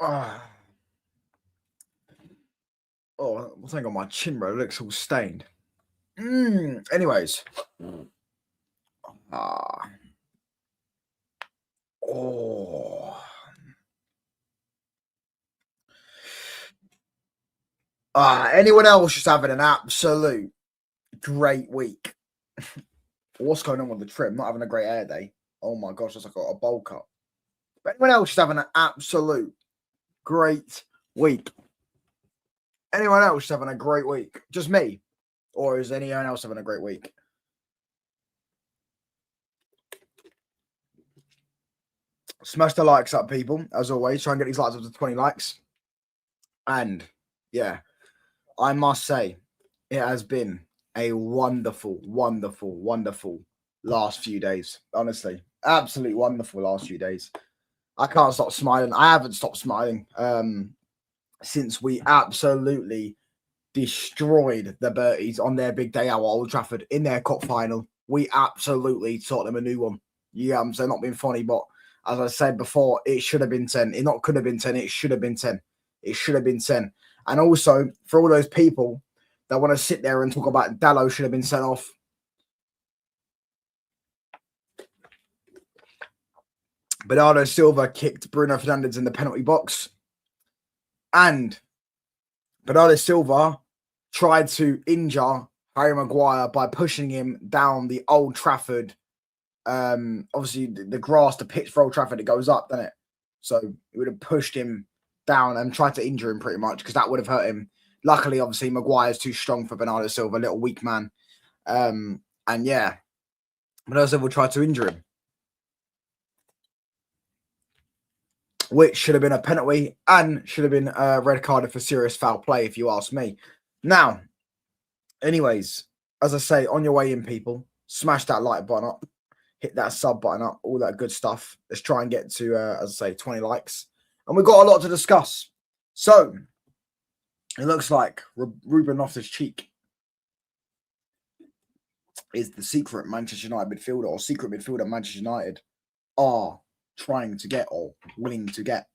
Ah. Oh, I think on my chin, bro. It looks all stained. Anyways. Ah. Oh. Anyone else just having an absolute great week? What's going on with the trim? Not having a great hair day. Oh my gosh, that's like a bowl cut. But anyone else just having an absolute great week? Anyone else having a great week? Just me? Or is anyone else having a great week? Smash the likes up, people. As always, try and get these likes up to 20 likes. And yeah, I must say, it has been a wonderful, wonderful, wonderful last few days. Honestly, absolutely wonderful last few days. I can't stop smiling. I haven't stopped smiling since we absolutely destroyed the Berties on their big day out at Old Trafford in their cup final. We absolutely taught them a new one. Yeah, I'm saying not being funny, but as I said before, it should have been 10. It not could have been 10. It should have been 10. It should have been 10. And also, for all those people that want to sit there and talk about Dallo should have been sent off. Bernardo Silva kicked Bruno Fernandes in the penalty box. And Bernardo Silva tried to injure Harry Maguire by pushing him down the Old Trafford. Obviously, the grass, the pitch for Old Trafford, it goes up, doesn't it? So it would have pushed him down and tried to injure him pretty much because that would have hurt him. Luckily, obviously, Maguire's too strong for Bernardo Silva, a little weak man. And yeah, Bernardo Silva tried to injure him, which should have been a penalty and should have been a red card for serious foul play, if you ask me. Now, anyways, as I say, on your way in, people, smash that like button up, hit that sub button up, all that good stuff. Let's try and get to, as I say, 20 likes. And we've got a lot to discuss. So, it looks like Ruben Loftus-Cheek is the secret Manchester United midfielder or secret midfielder Manchester United are trying to get or willing to get.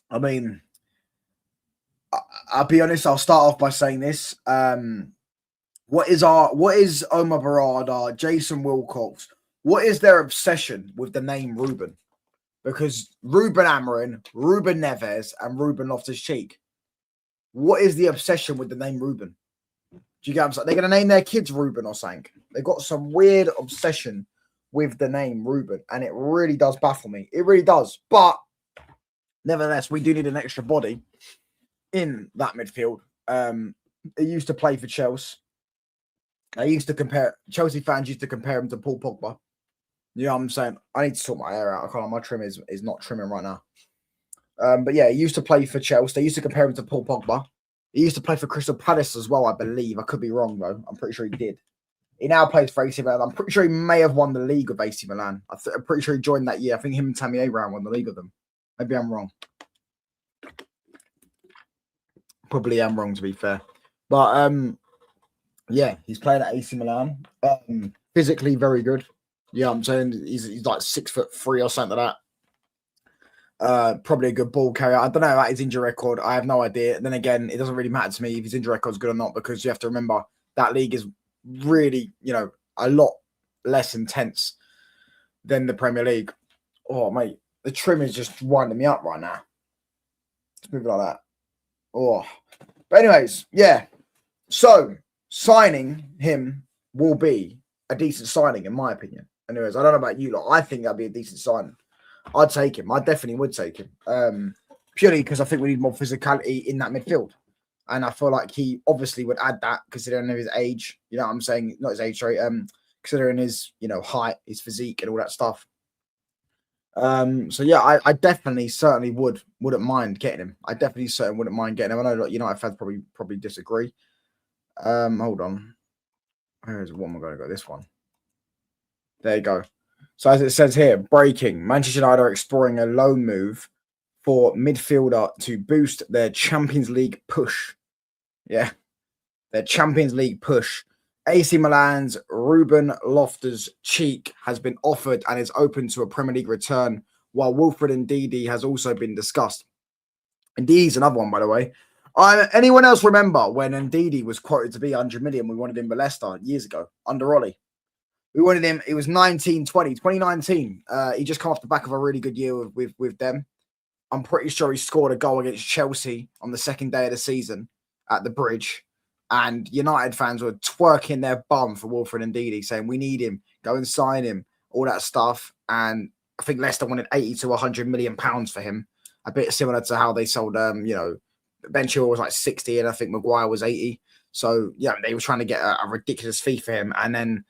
I mean, I'll be honest, I'll start off by saying this. What is Omar Barada, Jason Wilcox? What is their obsession with the name Ruben? Because Ruben Amorim, Ruben Neves, and Ruben Loftus-Cheek. What is the obsession with the name Ruben? Do you get what I'm saying? They're going to name their kids Ruben or something. They've got some weird obsession with the name Ruben, and it really does baffle me. It really does. But nevertheless, we do need an extra body in that midfield. He used to play for Chelsea. Chelsea fans used to compare him to Paul Pogba. You know what I'm saying? I need to sort my hair out. I can't. My trim is not trimming right now. But yeah, he used to play for Chelsea. They used to compare him to Paul Pogba. He used to play for Crystal Palace as well, I believe. I could be wrong, though. I'm pretty sure he did. He now plays for AC Milan. I'm pretty sure he may have won the league with AC Milan. I'm pretty sure he joined that year. I think him and Tammy Abraham won the league with them. Maybe I'm wrong. Probably am wrong, to be fair. But yeah, he's playing at AC Milan. Physically very good. Yeah, I'm saying he's like 6'3" or something like that. Probably a good ball carrier. I don't know about his injury record. I have no idea. And then again, it doesn't really matter to me if his injury record is good or not, because you have to remember that league is really, a lot less intense than the Premier League. Oh, mate, the trim is just winding me up right now. Let's move it like that. Oh, but anyways, yeah. So signing him will be a decent signing, in my opinion. Anyways, I don't know about you lot. I think that'd be a decent signing. I'd take him. I definitely would take him. Purely because I think we need more physicality in that midfield. And I feel like he obviously would add that, considering his age. You know what I'm saying? Not his age, sorry. Considering his, height, his physique, and all that stuff. So yeah, I definitely certainly wouldn't mind getting him. I definitely certainly wouldn't mind getting him. I know United fans probably disagree. Hold on. Where is it? What am I going to go? This one. There you go. So as it says here, breaking. Manchester United are exploring a loan move for midfielder to boost their Champions League push. Yeah, their Champions League push. AC Milan's Ruben Loftus-Cheek has been offered and is open to a Premier League return while Wilfred Ndidi has also been discussed. Ndidi's another one, by the way. Anyone else remember when Ndidi was quoted to be 100 million? We wanted him for Leicester years ago under Ollie. We wanted him. It was 2019. He just come off the back of a really good year with them. I'm pretty sure he scored a goal against Chelsea on the second day of the season at the Bridge. And United fans were twerking their bum for Wilfred Ndidi, saying, we need him, go and sign him, all that stuff. And I think Leicester wanted 80 to 100 million pounds for him. A bit similar to how they sold, Ben Chilwell was like 60 and I think Maguire was 80. So, yeah, they were trying to get a ridiculous fee for him. And then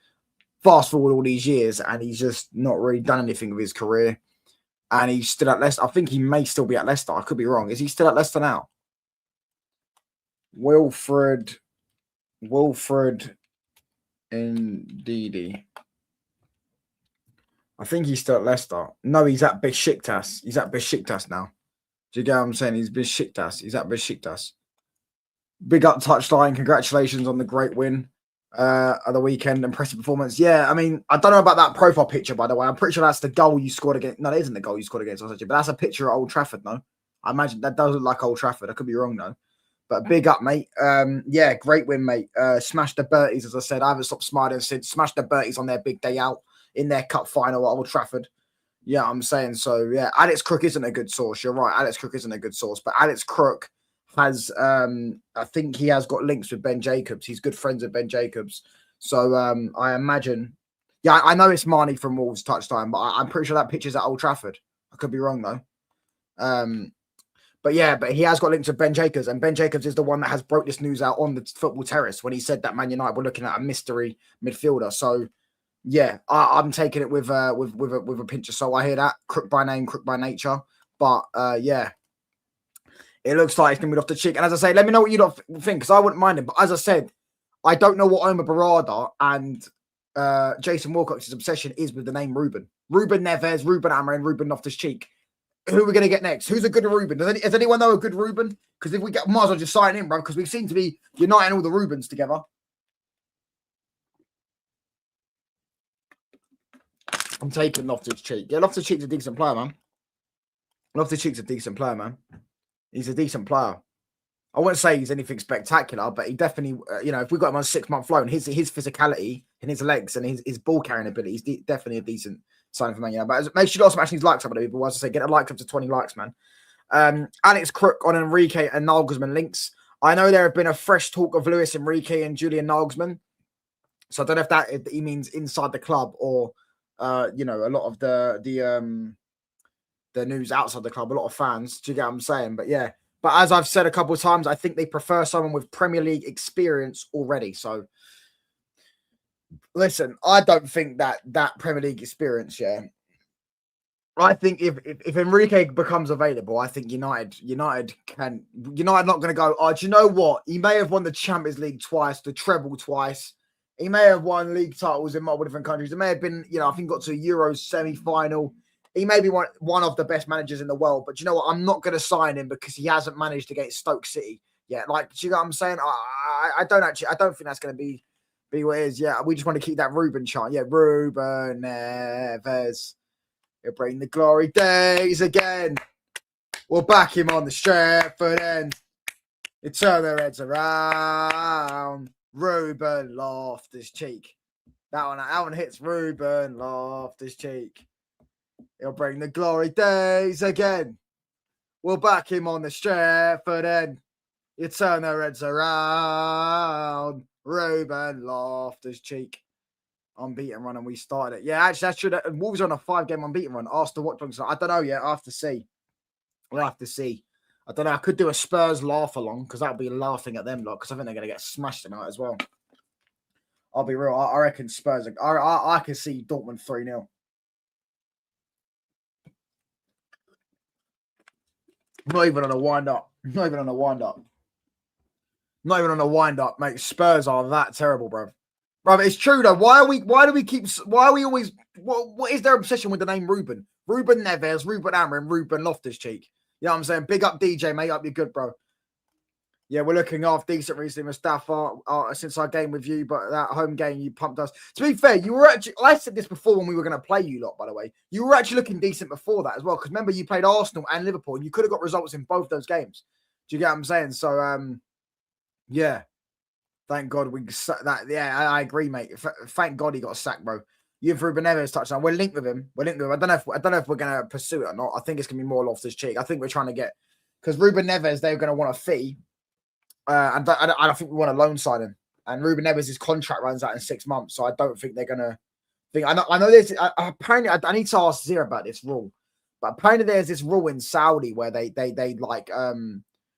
fast forward all these years and he's just not really done anything with his career. And he's still at Leicester. I think he may still be at Leicester. I could be wrong. Is he still at Leicester now? Wilfred Ndidi. I think he's still at Leicester. No, he's at Besiktas. He's at Besiktas now. Do you get what I'm saying? He's Besiktas. He's at Besiktas. Big up Touchline. Congratulations on the great win of the weekend. Impressive performance. Yeah, I mean, I don't know about that profile picture, by the way. I'm pretty sure that's the goal you scored against. No, that isn't the goal you scored against us, but that's a picture at Old Trafford, no? I imagine that does look like Old Trafford. I could be wrong, though. But big up, mate. Yeah, great win, mate. Smashed the Berties, as I said. I haven't stopped smiling since. Smashed the Berties on their big day out in their cup final at Old Trafford. Yeah, I'm saying so. Yeah, Alex Crook isn't a good source. You're right. Alex Crook isn't a good source. But Alex Crook has, I think he has got links with Ben Jacobs. He's good friends with Ben Jacobs. So I imagine, yeah, I know it's Marnie from Wolves touchdown, but I'm pretty sure that picture's at Old Trafford. I could be wrong, though. But yeah, but he has got links with Ben Jacobs, and Ben Jacobs is the one that has broke this news out on the football terrace when he said that Man United were looking at a mystery midfielder. So yeah, I'm taking it with a pinch of salt. I hear that. Crook by name, crook by nature. But yeah, it looks like it's going to be off the cheek. And as I say, let me know what you don't think, because I wouldn't mind him. But as I said, I don't know what Omar Barada and Jason Wilcox's obsession is with the name Ruben. Ruben Neves, Ruben Amorim, Ruben Loftus-Cheek. Who are we going to get next? Who's a good Ruben? Does anyone know a good Ruben? Because if we get, might as well just sign him, bro, because we seem to be uniting all the Rubens together. I'm taking Loftus-Cheek. Yeah, Loftus-Cheek's a decent player, man. Loftus-Cheek's a decent player, man. He's a decent player. I wouldn't say he's anything spectacular, but he definitely, if we got him on a 6-month loan, his physicality and his legs and his ball carrying ability is definitely a decent sign for Man United. But make sure you also smash these likes up, people. As I say, get a like up to 20 likes, man. Alex Crook on Enrique and Nagelsmann links. I know there have been a fresh talk of Luis Enrique and Julian Nagelsmann. So I don't know if he means inside the club or, a lot of the news outside the club, a lot of fans. Do you get what I'm saying? But yeah. But as I've said a couple of times, I think they prefer someone with Premier League experience already. So, listen, I don't think that Premier League experience, yeah. I think if Enrique becomes available, I think United not going to go, oh, do you know what? He may have won the Champions League twice, the treble twice. He may have won league titles in multiple different countries. It may have been, I think got to a Euros semi-final. He may be one of the best managers in the world, but you know what? I'm not going to sign him because he hasn't managed against Stoke City yet. Like, do you know what I'm saying? I don't think that's going to be what it is. Yeah, we just want to keep that Ruben chant. Yeah, Ruben Neves. He'll bring the glory days again. We'll back him on the Stretford end. You turn their heads around. Ruben Loftus-Cheek. That one hits Ruben Loftus-Cheek. He'll bring the glory days again. We'll back him on the Stretford end. You turn their heads around. Ruben Loftus-Cheek. Unbeaten run, and we started it. Yeah, actually, that's true. Wolves are on a 5-game unbeaten run. Arsenal, what I don't know yet. I have to see. We'll have to see. I don't know. I could do a Spurs laugh along because that'll be laughing at them lot because I think they're going to get smashed tonight as well. I'll be real. I reckon Spurs. I can see Dortmund 3-0. Not even on a wind-up. Not even on a wind-up, mate. Spurs are that terrible, bro. Bro, it's true, though. Why are we always... What is their obsession with the name Ruben? Ruben Neves, Ruben Amorim, Ruben Loftus-Cheek. You know what I'm saying? Big up DJ, mate. Up, you're good, bro. Yeah, we're looking half decent recently, Mustafa, since our game with you, but that home game, you pumped us. To be fair, you were actually, I said this before when we were going to play you lot, by the way. You were actually looking decent before that as well, because remember, you played Arsenal and Liverpool, and you could have got results in both those games. Do you get what I'm saying? So, yeah, thank God we that. Yeah, I agree, mate. Thank God he got a sack, bro. You and Ruben Neves touchdown. We're linked with him. We're linked with him. I don't know if we're going to pursue it or not. I think it's going to be more Loftus Cheek. I think we're trying to get, because Ruben Neves, they're going to want a fee. And I think we want a loan signing. And Ruben Neves' contract runs out in 6 months, so I don't think they're gonna think. I know this. Apparently, I need to ask Zia about this rule, but apparently there's this rule in Saudi where they like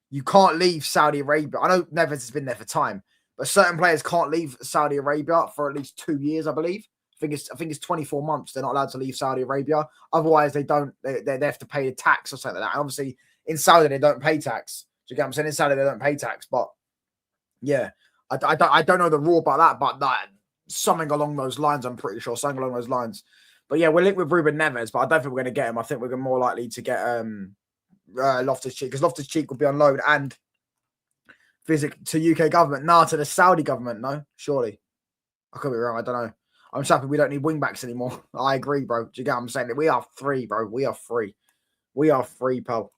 you can't leave Saudi Arabia. I know Neves has been there for time, but certain players can't leave Saudi Arabia for at least 2 years, I believe. I think it's 24 months. They're not allowed to leave Saudi Arabia. Otherwise, they have to pay a tax or something like that. And obviously, in Saudi they don't pay tax. Do you get what I'm saying? In Saudi they don't pay tax, but yeah, I don't know the rule about that, but that something along those lines. I'm pretty sure something along those lines. But yeah, we're linked with Ruben Neves, but I don't think we're going to get him. I think we're more likely to get Loftus Cheek, because Loftus Cheek will be on loan and visit to UK government. Nah, to the Saudi government. No, surely. I could be wrong. I don't know. I'm just happy we don't need wing backs anymore. I agree, bro. Do you get what I'm saying? We are free, bro. We are free. We are free, pal.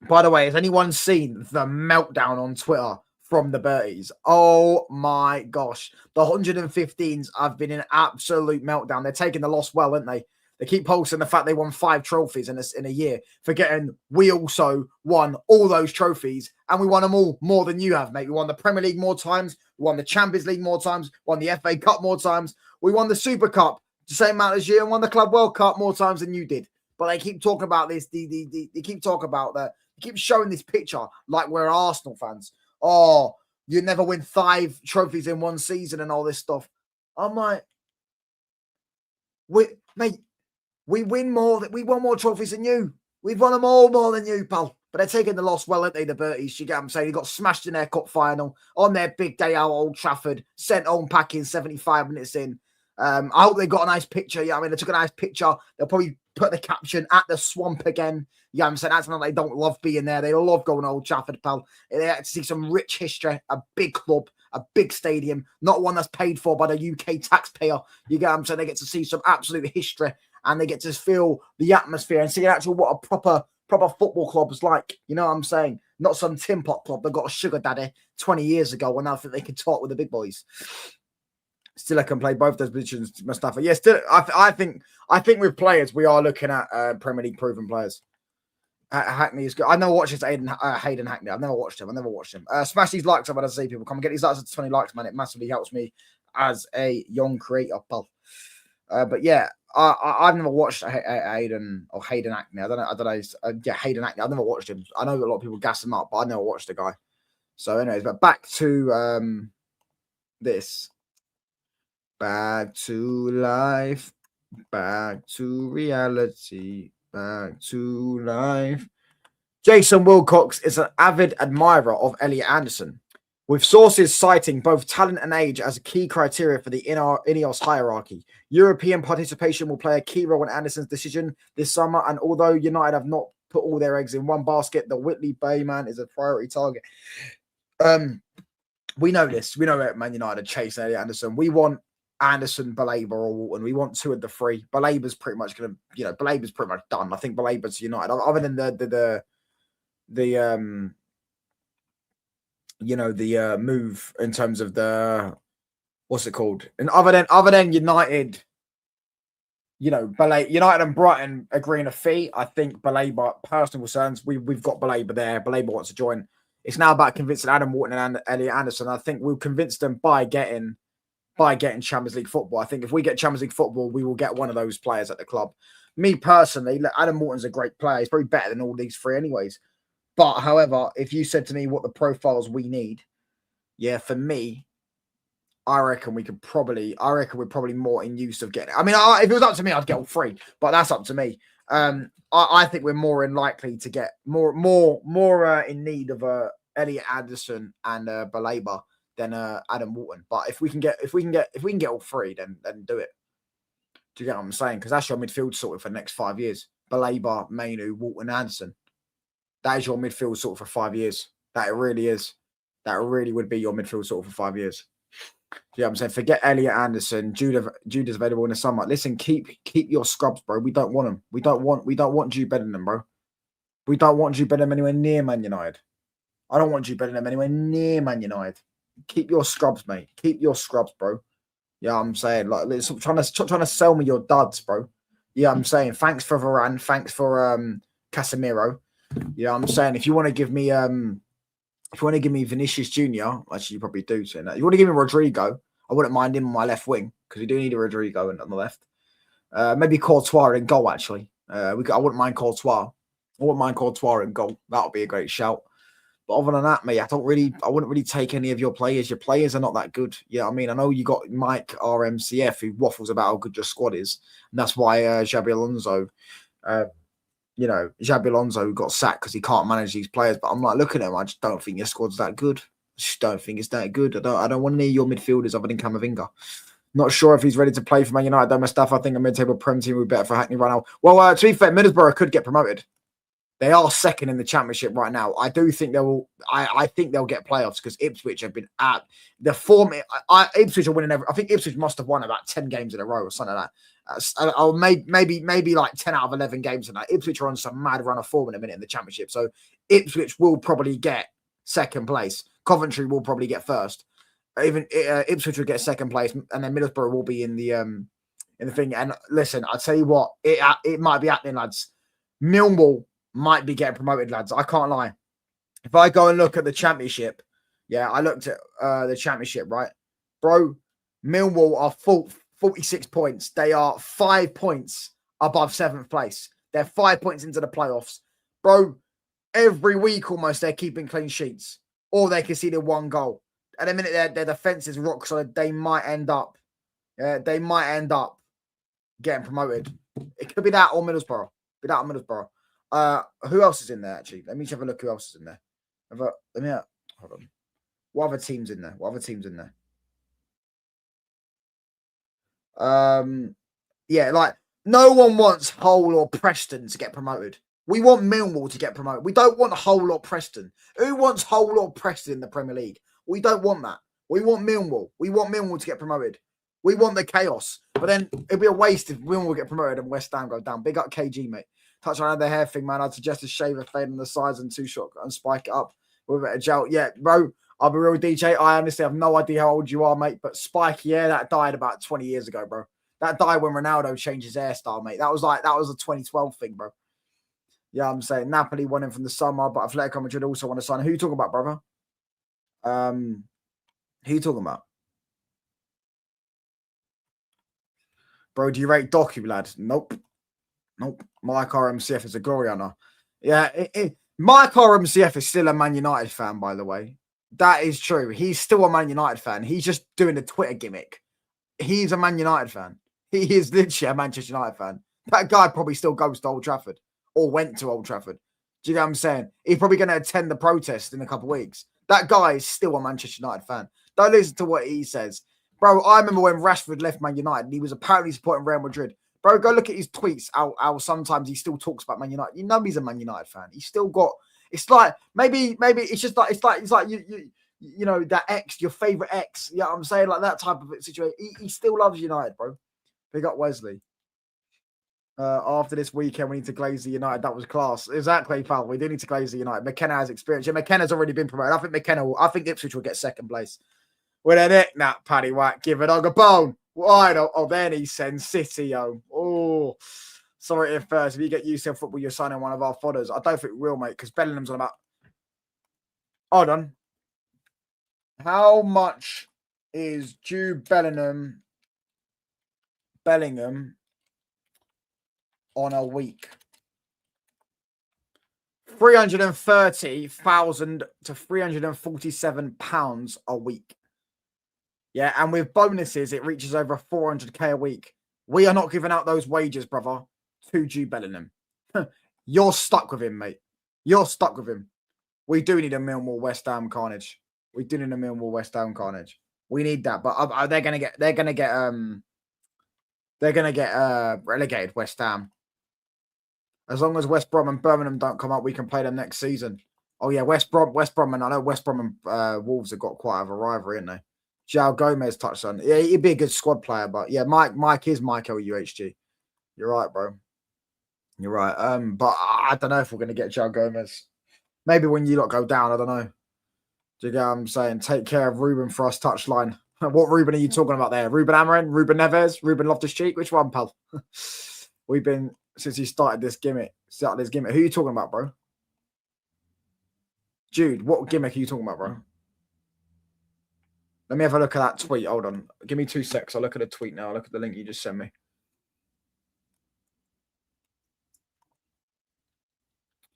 By the way, has anyone seen the meltdown on Twitter from the Berties? Oh my gosh. The 115s have been in absolute meltdown. They're taking the loss well, aren't they? They keep posting the fact they won 5 trophies in a year, forgetting we also won all those trophies, and we won them all more than you have, mate. We won the Premier League more times, we won the Champions League more times, won the FA Cup more times, we won the Super Cup the same amount as you, and won the Club World Cup more times than you did. But they keep talking about this. They keep talking about that. They keep showing this picture like we're Arsenal fans. Oh, you never win 5 trophies in one season and all this stuff. I'm like, mate, we won more trophies than you. We've won them all more than you, pal. But they're taking the loss well, aren't they, the Berties? You get what I'm saying? They got smashed in their cup final on their big day out at Old Trafford, sent home packing 75 minutes in. I hope they got a nice picture. Yeah, I mean, they took a nice picture. They'll probably put the caption at the swamp again. Yeah, I'm saying that's not, they don't love being there. They love going to Old Trafford, pal. They had to see some rich history, a big club, a big stadium, not one that's paid for by the UK taxpayer. You get what I'm saying? They get to see some absolute history, and they get to feel the atmosphere and see actually what a proper football club is like. You know what I'm saying? Not some tin pot club that got a sugar daddy 20 years ago, and now I think they can talk with the big boys. Still, I can play both those positions, Mustafa. Yeah, still, I think with players, we are looking at Premier League proven players. Hackney is good. I never watched Hayden Hackney. I've never watched him. Smash these likes up when I see people. Come and get these likes to 20 likes, man. It massively helps me as a young creator, pal. But yeah, I've never watched Hayden Hackney. I don't know. Yeah, Hayden Hackney. I've never watched him. I know a lot of people gas him up, but I never watched the guy. So, anyways, but back to this. Back to life, back to reality, back to life. Jason Wilcox is an avid admirer of Elliot Anderson, with sources citing both talent and age as a key criteria for the Ineos hierarchy. European participation will play a key role in Anderson's decision this summer, and although United have not put all their eggs in one basket, the Whitley Bay man is a priority target. We know this. We know that Man United chase Elliot Anderson. We want Anderson, Baleba, or Walton. We want 2 of the 3. Baleba's pretty much going to, Baleba's pretty much done. I think Baleba's United. Other than the move in terms of the, what's it called? And other than United, United and Brighton agreeing a fee. I think Baleba, personal concerns, we've got Baleba there. Baleba wants to join. It's now about convincing Adam Wharton and Elliot Anderson. I think we'll convince them by getting Champions League football. I think if we get Champions League football, we will get one of those players at the club. Me personally, Adam Wharton's a great player. He's probably better than all these 3 anyways. But however, if you said to me what the profiles we need, yeah, for me, I reckon we're probably more in use of getting. I mean, if it was up to me, I'd get all 3, but that's up to me. I think we're more in likely to get more in need of Elliot Anderson and Baleba than Adam Wharton. But if we can get all 3, then do it. Do you get what I'm saying? Because that's your midfield sorted for the next 5 years. Baleba, Mainu, Wharton, Anderson. That is your midfield sorted for 5 years. That it really is. That really would be your midfield sort of for 5 years. You know what I'm saying? Forget Elliot Anderson. Jude's available in the summer. Listen, keep your scrubs, bro. We don't want them. We don't want Jude Bellingham, bro. We don't want Jude Bellingham anywhere near Man United. I don't want Jude Bellingham anywhere near Man United. Keep your scrubs, mate. Keep your scrubs, bro. Yeah, I'm saying, like, trying to sell me your duds, bro. Yeah, I'm saying, thanks for Varane, thanks for Casemiro. Yeah, I'm saying, if you want to give me Vinicius Junior, actually you probably do say that. If you want to give me Rodrigo, I wouldn't mind him on my left wing because we do need a Rodrigo on the left. Maybe Courtois in goal. Actually, I wouldn't mind Courtois. I wouldn't mind Courtois in goal. That would be a great shout. But other than that, mate, I wouldn't really take any of your players. Your players are not that good. Yeah, I mean, I know you got Mike RMCF who waffles about how good your squad is, and that's why Xabi Alonso, Xabi Alonso got sacked because he can't manage these players. But I'm like looking at him, I just don't think your squad's that good. I just don't think it's that good. I don't want any of your midfielders other than Camavinga. Not sure if he's ready to play for Man United. Though, my stuff. I think a mid-table Prem team would be better for Hackney right now. Well, to be fair, Middlesbrough could get promoted. They are second in the Championship right now. I do think they will. I think they'll get playoffs because Ipswich have been at the form. Ipswich are winning every. I think Ipswich must have won about 10 games in a row or something like that. Or maybe like 10 out of 11 games in that. Ipswich are on some mad run of form in a minute in the Championship. So Ipswich will probably get second place. Coventry will probably get first. Even Ipswich will get second place, and then Middlesbrough will be in the thing. And listen, I'll tell you what, it might be happening, lads. Millwall might be getting promoted, lads. I can't lie. If I go and look at the Championship, yeah, I looked at the Championship, right? Bro, Millwall are 46 points. They are 5 points above 7th place. They're 5 points into the playoffs. Bro, every week almost they're keeping clean sheets. Or they conceded 1 goal. At the minute, their defence is rock solid. They might end up getting promoted. It could be that or Middlesbrough. Who else is in there, actually? Let me just have a look who else is in there. Hold on. What other teams in there? Yeah, like, no one wants Hull or Preston to get promoted. We want Millwall to get promoted. We don't want Hull or Preston. Who wants Hull or Preston in the Premier League? We don't want that. We want Millwall. We want Millwall to get promoted. We want the chaos. But then it'd be a waste if Millwall get promoted and West Ham go down. Big up KG, mate. Touch on the hair thing, man. I'd suggest a shave, a fade on the sides and 2-shot and spike it up with a bit of gel. Yeah, bro, I'll be real, DJ. I honestly have no idea how old you are, mate. But Spike, yeah, that died about 20 years ago, bro. That died when Ronaldo changed his hairstyle, mate. That was a 2012 thing, bro. Yeah, I'm saying Napoli won him from the summer, but Atletico Madrid also want to sign. Who you talking about, brother? Who you talking about? Bro, do you rate Doku, lad? Nope. Mike RMCF is a glory hunter. Yeah, Mike RMCF is still a Man United fan, by the way. That is true. He's still a Man United fan. He's just doing the Twitter gimmick. He's a Man United fan. He is literally a Manchester United fan. That guy probably still goes to Old Trafford or went to Old Trafford. Do you know what I'm saying? He's probably going to attend the protest in a couple of weeks. That guy is still a Manchester United fan. Don't listen to what he says. Bro, I remember when Rashford left Man United, he was apparently supporting Real Madrid. Bro, go look at his tweets. How sometimes he still talks about Man United. You know he's a Man United fan. He's still got. It's like maybe it's just like it's like you know that ex, your favorite ex. You know what I'm saying, like that type of situation. He still loves United, bro. Big up Wesley. After this weekend, we need to glaze the United. That was class. Exactly, pal. We do need to glaze the United. McKenna has experience. Yeah, McKenna's already been promoted. I think Ipswich will get second place. With an neck nap, Paddy Whack. Give a dog a bone. Why don't? Oh, then he sends City home. Oh, sorry if you get UCL football, you're signing one of our fodders. I don't think we will, mate, because Bellingham's on about. Hold on. How much is Jude Bellingham on a week? 330,000 to £347 a week. Yeah, and with bonuses, it reaches over 400k a week. We are not giving out those wages, brother, to Jude Bellingham. You're stuck with him, mate. You're stuck with him. We do need a Millwall West Ham carnage. We need that, but they're gonna get relegated. West Ham. As long as West Brom and Birmingham don't come up, we can play them next season. Oh yeah, West Brom, and I know West Brom and Wolves have got quite a rivalry, haven't they? João Gomez touched on. Yeah, he'd be a good squad player, but yeah, Mike is Michael UHG. You're right, bro. You're right. But I don't know if we're gonna get João Gomez. Maybe when you lot go down, I don't know. Do you get what I'm saying? Take care of Ruben for us touchline. What Ruben are you talking about there? Ruben Amorim, Ruben Neves, Ruben Loftus-Cheek? Which one, pal? We've been since he started this gimmick. Who are you talking about, bro? Jude, what gimmick are you talking about, bro? Let me have a look at that tweet. Hold on. Give me 2 secs. I'll look at the tweet now. I'll look at the link you just sent me.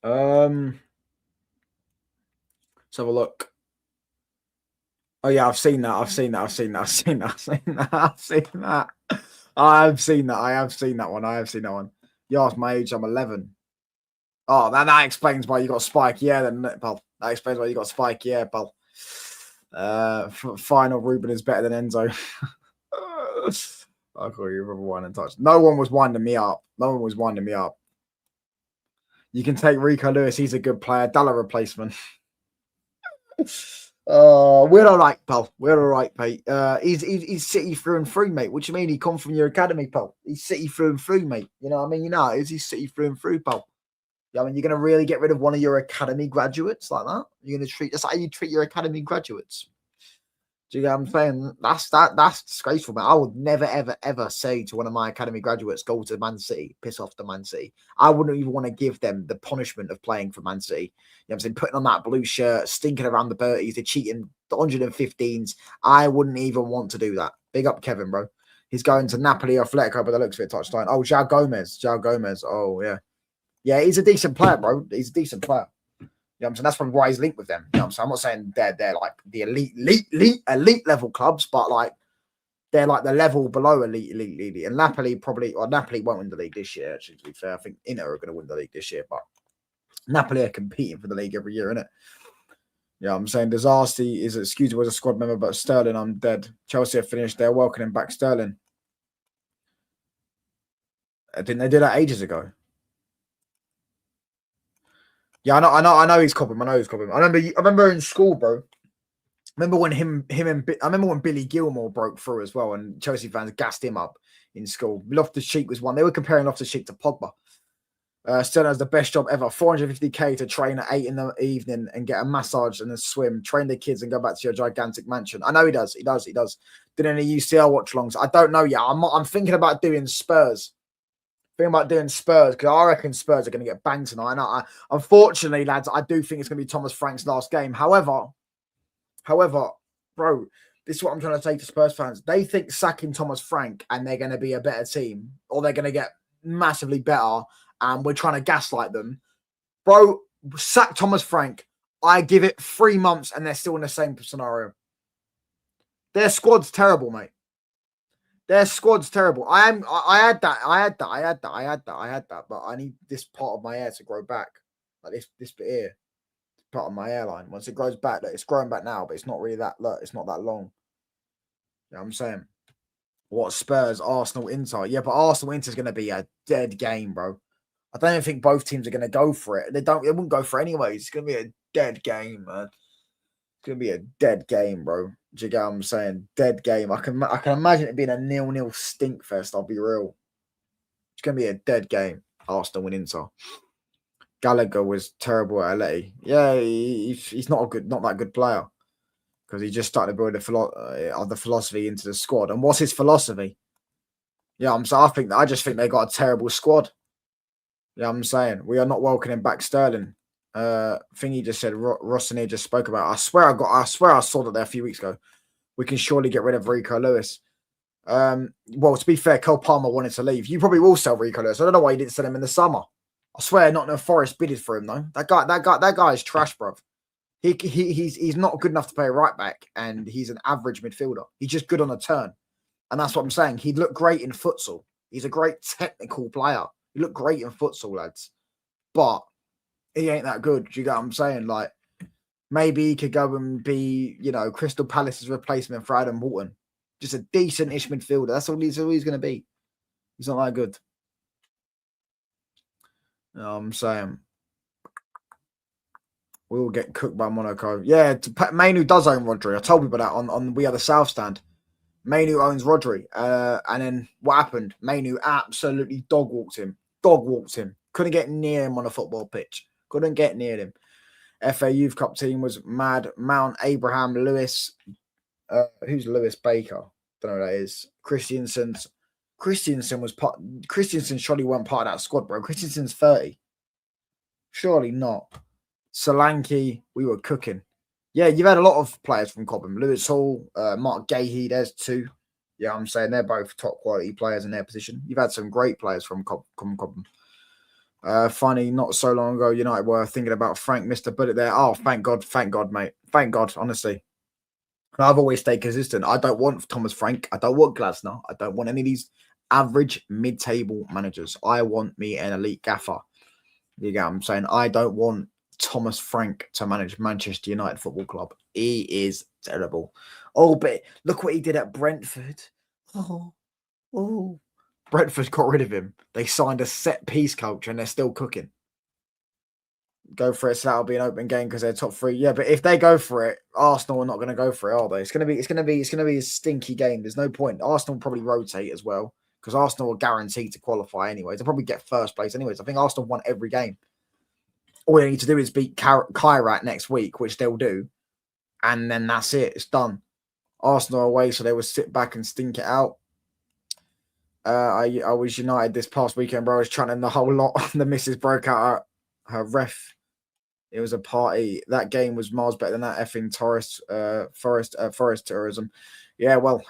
Let's have a look. Oh yeah, I've seen that. I have seen that one. You asked my age, I'm 11. Oh, that explains why you got Spike. Yeah, then, pal. That explains why you got Spike. Yeah, pal. Final Ruben is better than Enzo. I call you rubber wine and touch. No one was winding me up. You can take Rico Lewis. He's a good player. Dalla replacement. We're all right, pal. We're all right, mate. He's City through and through, mate. What do you mean? He come from your academy, pal. He's City through and through, mate. You know what I mean? He's City through and through, pal. I mean, you're going to really get rid of one of your academy graduates like that? You're going to that's how you treat your academy graduates. Do you get what I'm saying? That's disgraceful, man. I would never, ever, ever say to one of my academy graduates, go to Man City, piss off to Man City. I wouldn't even want to give them the punishment of playing for Man City. You know what I'm saying? Putting on that blue shirt, stinking around the 30s, they're cheating the 115s. I wouldn't even want to do that. Big up Kevin, bro. He's going to Napoli or Atletico, but the looks of it, touchline. Oh, João Gomez. Oh, yeah. Yeah, he's a decent player, bro. He's a decent player. You know what I'm saying? That's probably why he's linked with them. You know what I'm saying? I'm not saying they're like the elite level clubs, but like they're like the level below elite. And Napoli won't win the league this year, actually, to be fair. I think Inter are going to win the league this year, but Napoli are competing for the league every year, innit? Yeah, I'm saying Disaster is excused as a squad member, but Sterling, I'm dead. Chelsea have finished. They're welcoming back Sterling. Didn't they do that ages ago? Yeah, I know he's copping. I remember in school, bro. I remember when Billy Gilmore broke through as well, and Chelsea fans gassed him up in school. Loftus-Cheek was one. They were comparing Loftus-Cheek to Pogba. Sterling has the best job ever. 450k to train at 8 in the evening and get a massage and a swim. Train the kids and go back to your gigantic mansion. I know he does. He does. Did any UCL watch-alongs? I don't know yet. I'm thinking about doing Spurs. Because I reckon Spurs are going to get banged tonight. And unfortunately, lads, I do think it's going to be Thomas Frank's last game. However, bro, this is what I'm trying to say to Spurs fans. They think sacking Thomas Frank and they're going to be a better team, or they're going to get massively better, and we're trying to gaslight them. Bro, sack Thomas Frank. I give it 3 months and they're still in the same scenario. Their squad's terrible, mate. Their squad's terrible. I had that, but I need this part of my hair to grow back. Like this bit here. Part of my hairline. Once it grows back, it's growing back now, but it's not really that it's not that long. You know what I'm saying? What Spurs, Arsenal, Inter? Yeah, but Arsenal Inter's gonna be a dead game, bro. I don't even think both teams are gonna go for it. They wouldn't go for it anyways. It's gonna be a dead game, man. It's gonna be a dead game, bro. Do you get what I'm saying? Dead game. I can imagine it being a 0-0 stink fest. I'll be real. It's gonna be a dead game. Arsenal win Inter. Gallagher was terrible at LA. Yeah, he's not that good player because he just started to build the philosophy into the squad. And what's his philosophy? Yeah, I just think they got a terrible squad. Yeah, I'm saying we are not welcoming back Sterling. Thingy just said Rossinier just spoke about. I swear I saw that there a few weeks ago. We can surely get rid of Rico Lewis. Well, to be fair, Cole Palmer wanted to leave. You probably will sell Rico Lewis. I don't know why you didn't sell him in the summer. I swear, Nottingham Forest bidded for him though. That guy is trash, bro. He's not good enough to play right back, and he's an average midfielder. He's just good on a turn, and that's what I'm saying. He'd look great in futsal. He's a great technical player. He looked great in futsal, lads, but he ain't that good. Do you get what I'm saying? Like maybe he could go and be, Crystal Palace's replacement for Adam Walton. Just a decent-ish midfielder. That's all he's going to be. He's not that good. You know what I'm saying? We will get cooked by Monaco. Yeah, Mainu does own Rodri. I told people that on We Are the South stand. Mainu owns Rodri. And then what happened? Mainu absolutely dog walked him. Couldn't get near him on a football pitch. Couldn't get near him. FA Youth Cup team was mad. Mount, Abraham, Lewis. Who's Lewis Baker? Don't know who that is. Christensen surely weren't part of that squad, bro. Christensen's 30. Surely not. Solanke, we were cooking. Yeah, you've had a lot of players from Cobham. Lewis Hall, Mark Gahey, there's two. Yeah, I'm saying they're both top quality players in their position. You've had some great players from Cobham. Funny, not so long ago, United were thinking about Frank, Mr. Bullet there. Oh, thank God, mate. Thank God, honestly. I've always stayed consistent. I don't want Thomas Frank. I don't want Glasner. I don't want any of these average mid-table managers. I want me an elite gaffer. You get what I'm saying? I don't want Thomas Frank to manage Manchester United Football Club. He is terrible. Oh, but look what he did at Brentford. Oh. Brentford got rid of him. They signed a set-piece coach and they're still cooking. Go for it, so that'll be an open game because they're top three. Yeah, but if they go for it, Arsenal are not going to go for it, are they? It's going to be a stinky game. There's no point. Arsenal will probably rotate as well because Arsenal are guaranteed to qualify anyways. They'll probably get first place anyways. I think Arsenal won every game. All they need to do is beat Carrick next week, which they'll do, and then that's it. It's done. Arsenal away, so they will sit back and stink it out. I was United this past weekend, bro. I was chanting the whole lot. The missus broke out her ref. It was a party. That game was miles better than that effing forest tourism. Yeah, well,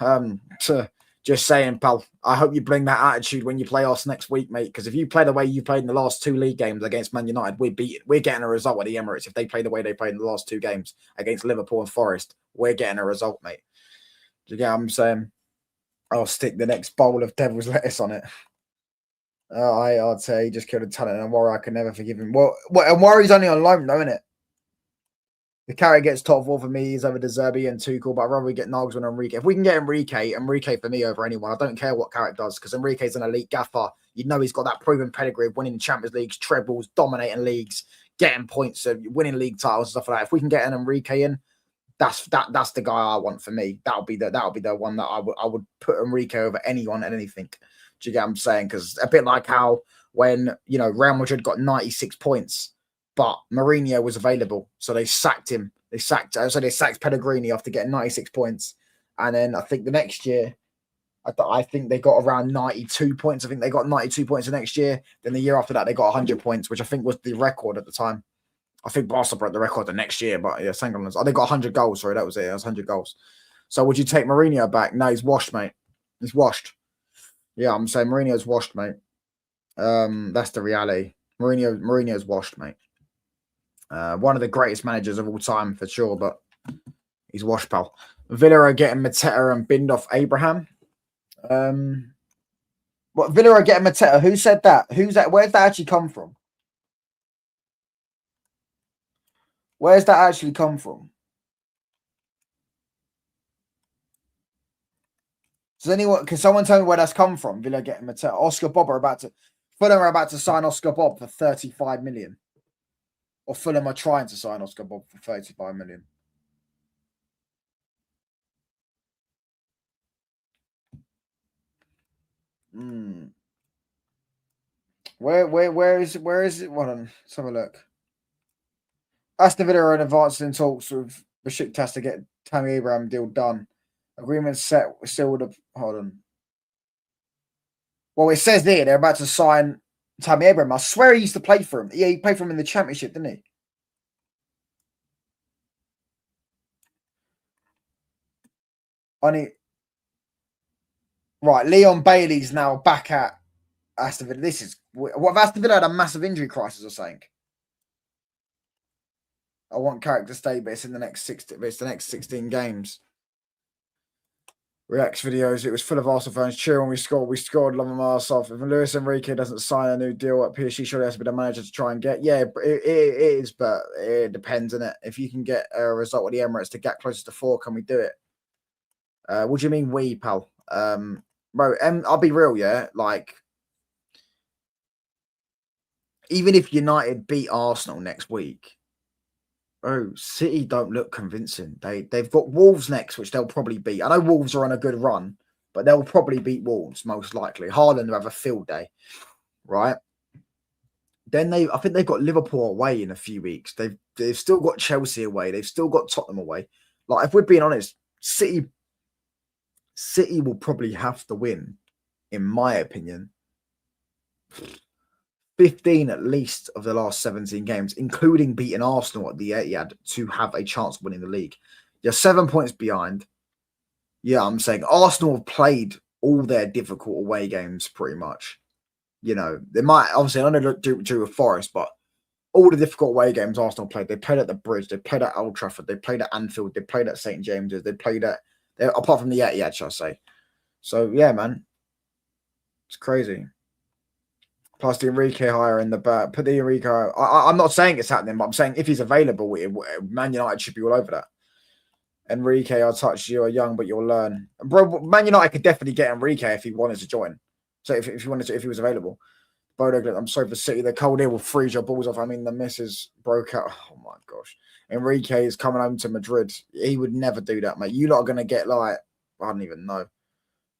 just saying, pal. I hope you bring that attitude when you play us next week, mate. Because if you play the way you played in the last two league games against Man United, we're getting a result at the Emirates. If they play the way they played in the last two games against Liverpool and Forest, we're getting a result, mate. Do you get what I'm saying? I'll stick the next bowl of devil's lettuce on it. I'd say he just killed a talent, and Warrior, I can never forgive him. Well, and Warrior's only on loan, though, isn't it? The Carrick gets top four for me. He's over to Zerbi and Tuchel, but I'd rather we get Nagelsmann and Enrique. If we can get Enrique for me over anyone. I don't care what Carrick does because Enrique's an elite gaffer. You know he's got that proven pedigree of winning Champions Leagues, trebles, dominating leagues, getting points, winning league titles and stuff like that. If we can get an Enrique in, that's the guy I want for me. That'll be the one that I would put Enrique over anyone and anything. Do you get what I'm saying? Because a bit like how when, Real Madrid got 96 points, but Mourinho was available. So they sacked him. They sacked Pellegrini after getting 96 points. And then I think the next year, I think they got around 92 points. I think they got 92 points the next year. Then the year after that, they got 100 points, which I think was the record at the time. I think Barca broke the record the next year, but yeah, Sangalans. Oh, they got 100 goals. Sorry, that was it. That was 100 goals. So would you take Mourinho back? No, he's washed, mate. He's washed. Yeah, I'm saying Mourinho's washed, mate. That's the reality. Mourinho's washed, mate. One of the greatest managers of all time for sure, but he's washed, pal. Villa are getting Mateta and binned off Abraham. What Villa are getting Mateta? Who said that? Who's that? Where's that actually come from? Where's that actually come from? Can someone tell me where that's come from? Villa getting Mateta. Fulham are about to sign Oscar Bob for 35 million. Or Fulham are trying to sign Oscar Bob for 35 million. Where is it? Hold on, let's have a look. Aston Villa are in advancing talks with Besiktas to get Tammy Abraham deal done. Agreement set still would have. Hold on. Well, it says there they're about to sign Tammy Abraham. I swear he used to play for him. Yeah, he played for him in the Championship, didn't he? Right, Leon Bailey's now back at Aston Villa. This is what Aston Villa had a massive injury crisis or something. I want Carrick to stay, but it's in the next 16 games. Reacts videos. It was full of Arsenal fans cheering when we scored. We scored, love them arse off. If Luis Enrique doesn't sign a new deal at PSG, surely has to be the manager to try and get. Yeah, it is, but it depends, innit? If you can get a result with the Emirates to get closer to 4, can we do it? What do you mean we, pal? Bro, I'll be real, yeah? Like, even if United beat Arsenal next week, Oh, City don't look convincing. They've got Wolves next, which they'll probably beat. I know Wolves are on a good run, but they'll probably beat Wolves most likely. Haaland will have a field day, right? Then I think they've got Liverpool away in a few weeks. They've still got Chelsea away. They've still got Tottenham away. Like, if we're being honest, City will probably have to win, in my opinion, 15 at least of the last 17 games, including beating Arsenal at the Etihad to have a chance of winning the league. You're 7 points behind. Yeah, I'm saying Arsenal have played all their difficult away games pretty much. You know, they might, obviously, I don't know do with Forest, but all the difficult away games Arsenal played, they played at the Bridge, they played at Old Trafford, they played at Anfield, they played at St. James's, they played at, apart from the Etihad, shall I say. So, yeah, man, it's crazy. Plus the Enrique hire in the back. Put the Enrique hire. I'm not saying it's happening, but I'm saying if he's available, Man United should be all over that. Enrique, I'll touch you. You're young, but you'll learn. Bro, Man United could definitely get Enrique if he wanted to join. So if he wanted to, if he was available. Bodo, I'm sorry for City. The cold air will freeze your balls off. I mean, the missus broke out. Oh my gosh. Enrique is coming home to Madrid. He would never do that, mate. You lot are going to get like, I don't even know.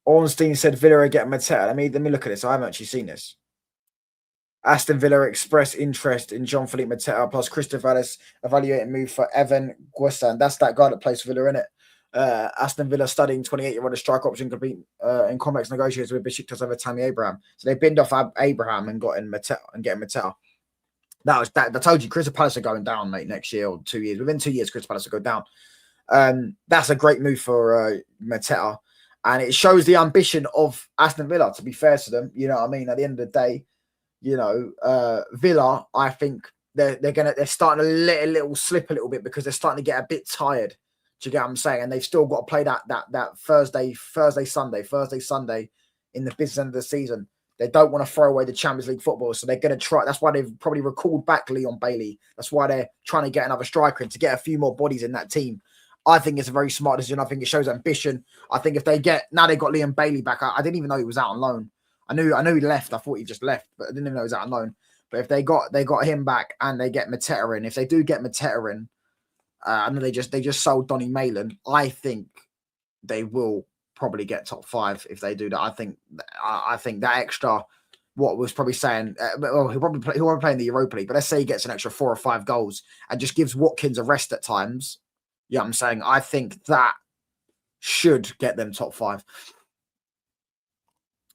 Ornstein said Villa are getting Mateta. Let me look at this. I haven't actually seen this. Aston Villa expressed interest in Jean-Philippe Mateta plus Crystal Palace evaluating move for Evan Guessan. That's that guy that plays for Villa, innit? Aston Villa studying 28-year-old strike option complete in complex negotiations with Besiktas over Tammy Abraham. So they binned off Abraham and got in Mateta and getting Mateta. I told you, Crystal Palace are going down, mate, next year or 2 years. Within 2 years, Crystal Palace will go down. That's a great move for Mateta. And it shows the ambition of Aston Villa, to be fair to them. You know what I mean? At the end of the day, you know, Villa, I think they're starting to let a little slip a little bit because they're starting to get a bit tired. Do you get what I'm saying? And they've still got to play that Thursday, Sunday in the business end of the season. They don't want to throw away the Champions League football, so they're going to try. That's why they've probably recalled back Leon Bailey. That's why they're trying to get another striker and to get a few more bodies in that team. I think it's a very smart decision. I think it shows ambition. I think if they've got Leon Bailey back. I didn't even know he was out on loan. I knew he left. I thought he just left, but I didn't even know he was out on loan. But if they got him back and they get Mateta in, if they do get Mateta in, and they just sold Donny Malin, I think they will probably get top 5 if they do that. I think that extra, what was probably saying, well, he'll probably play in the Europa League, but let's say he gets an extra 4 or 5 goals and just gives Watkins a rest at times. Yeah, I'm saying I think that should get them top 5.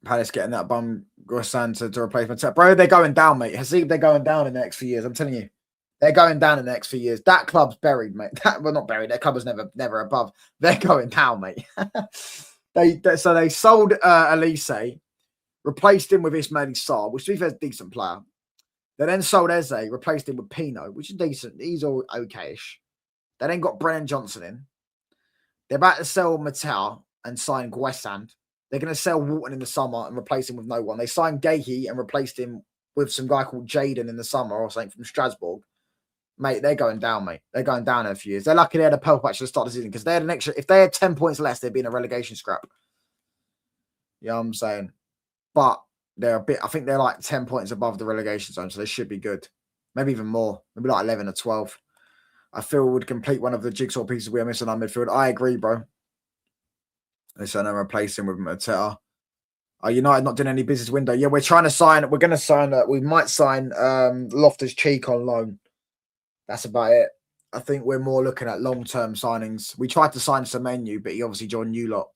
Palace getting that bum Guessan to replace Mateta. Bro, they're going down, mate. Hasib, they're going down in the next few years. I'm telling you. They're going down in the next few years. That club's buried, mate. Well, not buried. That club was never above. They're going down, mate. So they sold Elise, replaced him with Ismail Sarr, which to be fair is a decent player. They then sold Eze, replaced him with Pino, which is decent. He's all okay-ish. They then got Brennan Johnson in. They're about to sell Mattel and sign Guessan. They're going to sell Walton in the summer and replace him with no one. They signed Gahey and replaced him with some guy called Jaden in the summer or something from Strasbourg. Mate, they're going down, mate. They're going down in a few years. They're lucky they had a purple patch to the start of the season because they had an extra. If they had 10 points less, they'd be in a relegation scrap. You know what I'm saying? But they're a bit. I think they're like 10 points above the relegation zone, so they should be good. Maybe even more. Maybe like 11 or 12. I feel would complete one of the jigsaw pieces we are missing on midfield. I agree, bro. They said I'm replacing with Mateta. Are United not doing any business window? Yeah, we're trying to sign. We're going to sign. We might sign Loftus-Cheek on loan. That's about it. I think we're more looking at long-term signings. We tried to sign Semenyo, but he obviously joined you lot.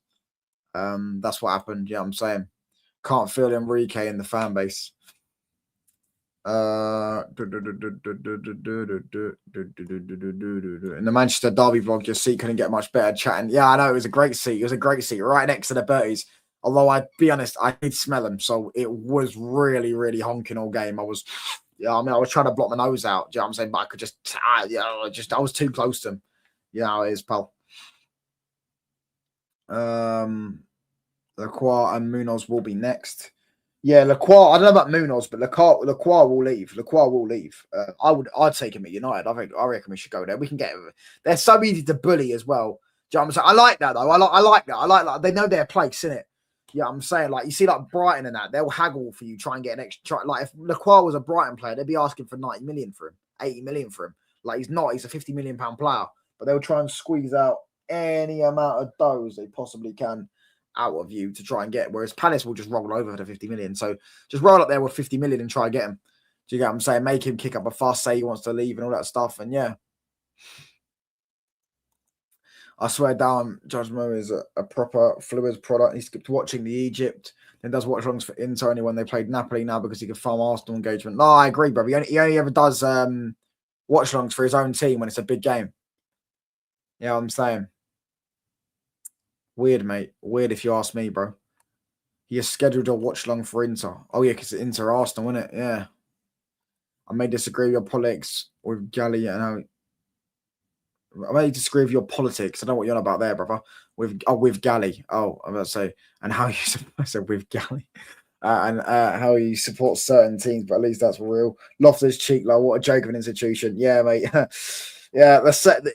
That's what happened. Yeah, I'm saying. Can't feel Enrique in the fan base. In the Manchester Derby vlog, your seat couldn't get much better chatting. Yeah, I know. It was a great seat. It was a great seat right next to the Berties. Although, I'd be honest, I did smell them. So it was really, really honking all game. I was trying to block my nose out. Do you know what I'm saying? But I could I was too close to them. Yeah, how it is, pal. Lacroix and Munoz will be next. Yeah, Lacroix. I don't know about Munoz, but Lacroix will leave. Lacroix will leave. I'd take him at United. I reckon we should go there. We can get him. They're so easy to bully as well. Do you know what I'm saying? I like that though. I like that. They know their place, innit? Yeah, I'm saying, like, you see, like Brighton and that, they'll haggle for you, try and get an extra. Like, if Lacroix was a Brighton player, they'd be asking for 90 million for him, 80 million for him. Like he's not. He's a £50 million player, but they'll try and squeeze out any amount of dough they possibly can out of you to try and get. Whereas Palace will just roll over for the 50 million. So just roll up there with 50 million and try and get him. Do you get what I'm saying? Make him kick up a fuss, say he wants to leave and all that stuff. And yeah. I swear down, Judge Mo is a proper fluids product. He skipped watching the Egypt, then does watch longs for Inter only when they played Napoli now because he can farm Arsenal engagement. No, I agree, bro. He only ever does watch longs for his own team when it's a big game. You know what I'm saying? Weird, mate. Weird if you ask me, bro. He has scheduled a watch long for Inter. Oh, yeah, because Inter Arsenal, isn't it? Yeah. I may disagree with your politics with Galley and how. I may disagree with your politics. I don't know what you're on about there, brother. With Galley. Oh, I'm about to say, and how you I said with Galley, and how you support certain teams, but at least that's real. Loftus Cheek, like what a joke of an institution. Yeah, mate. Yeah,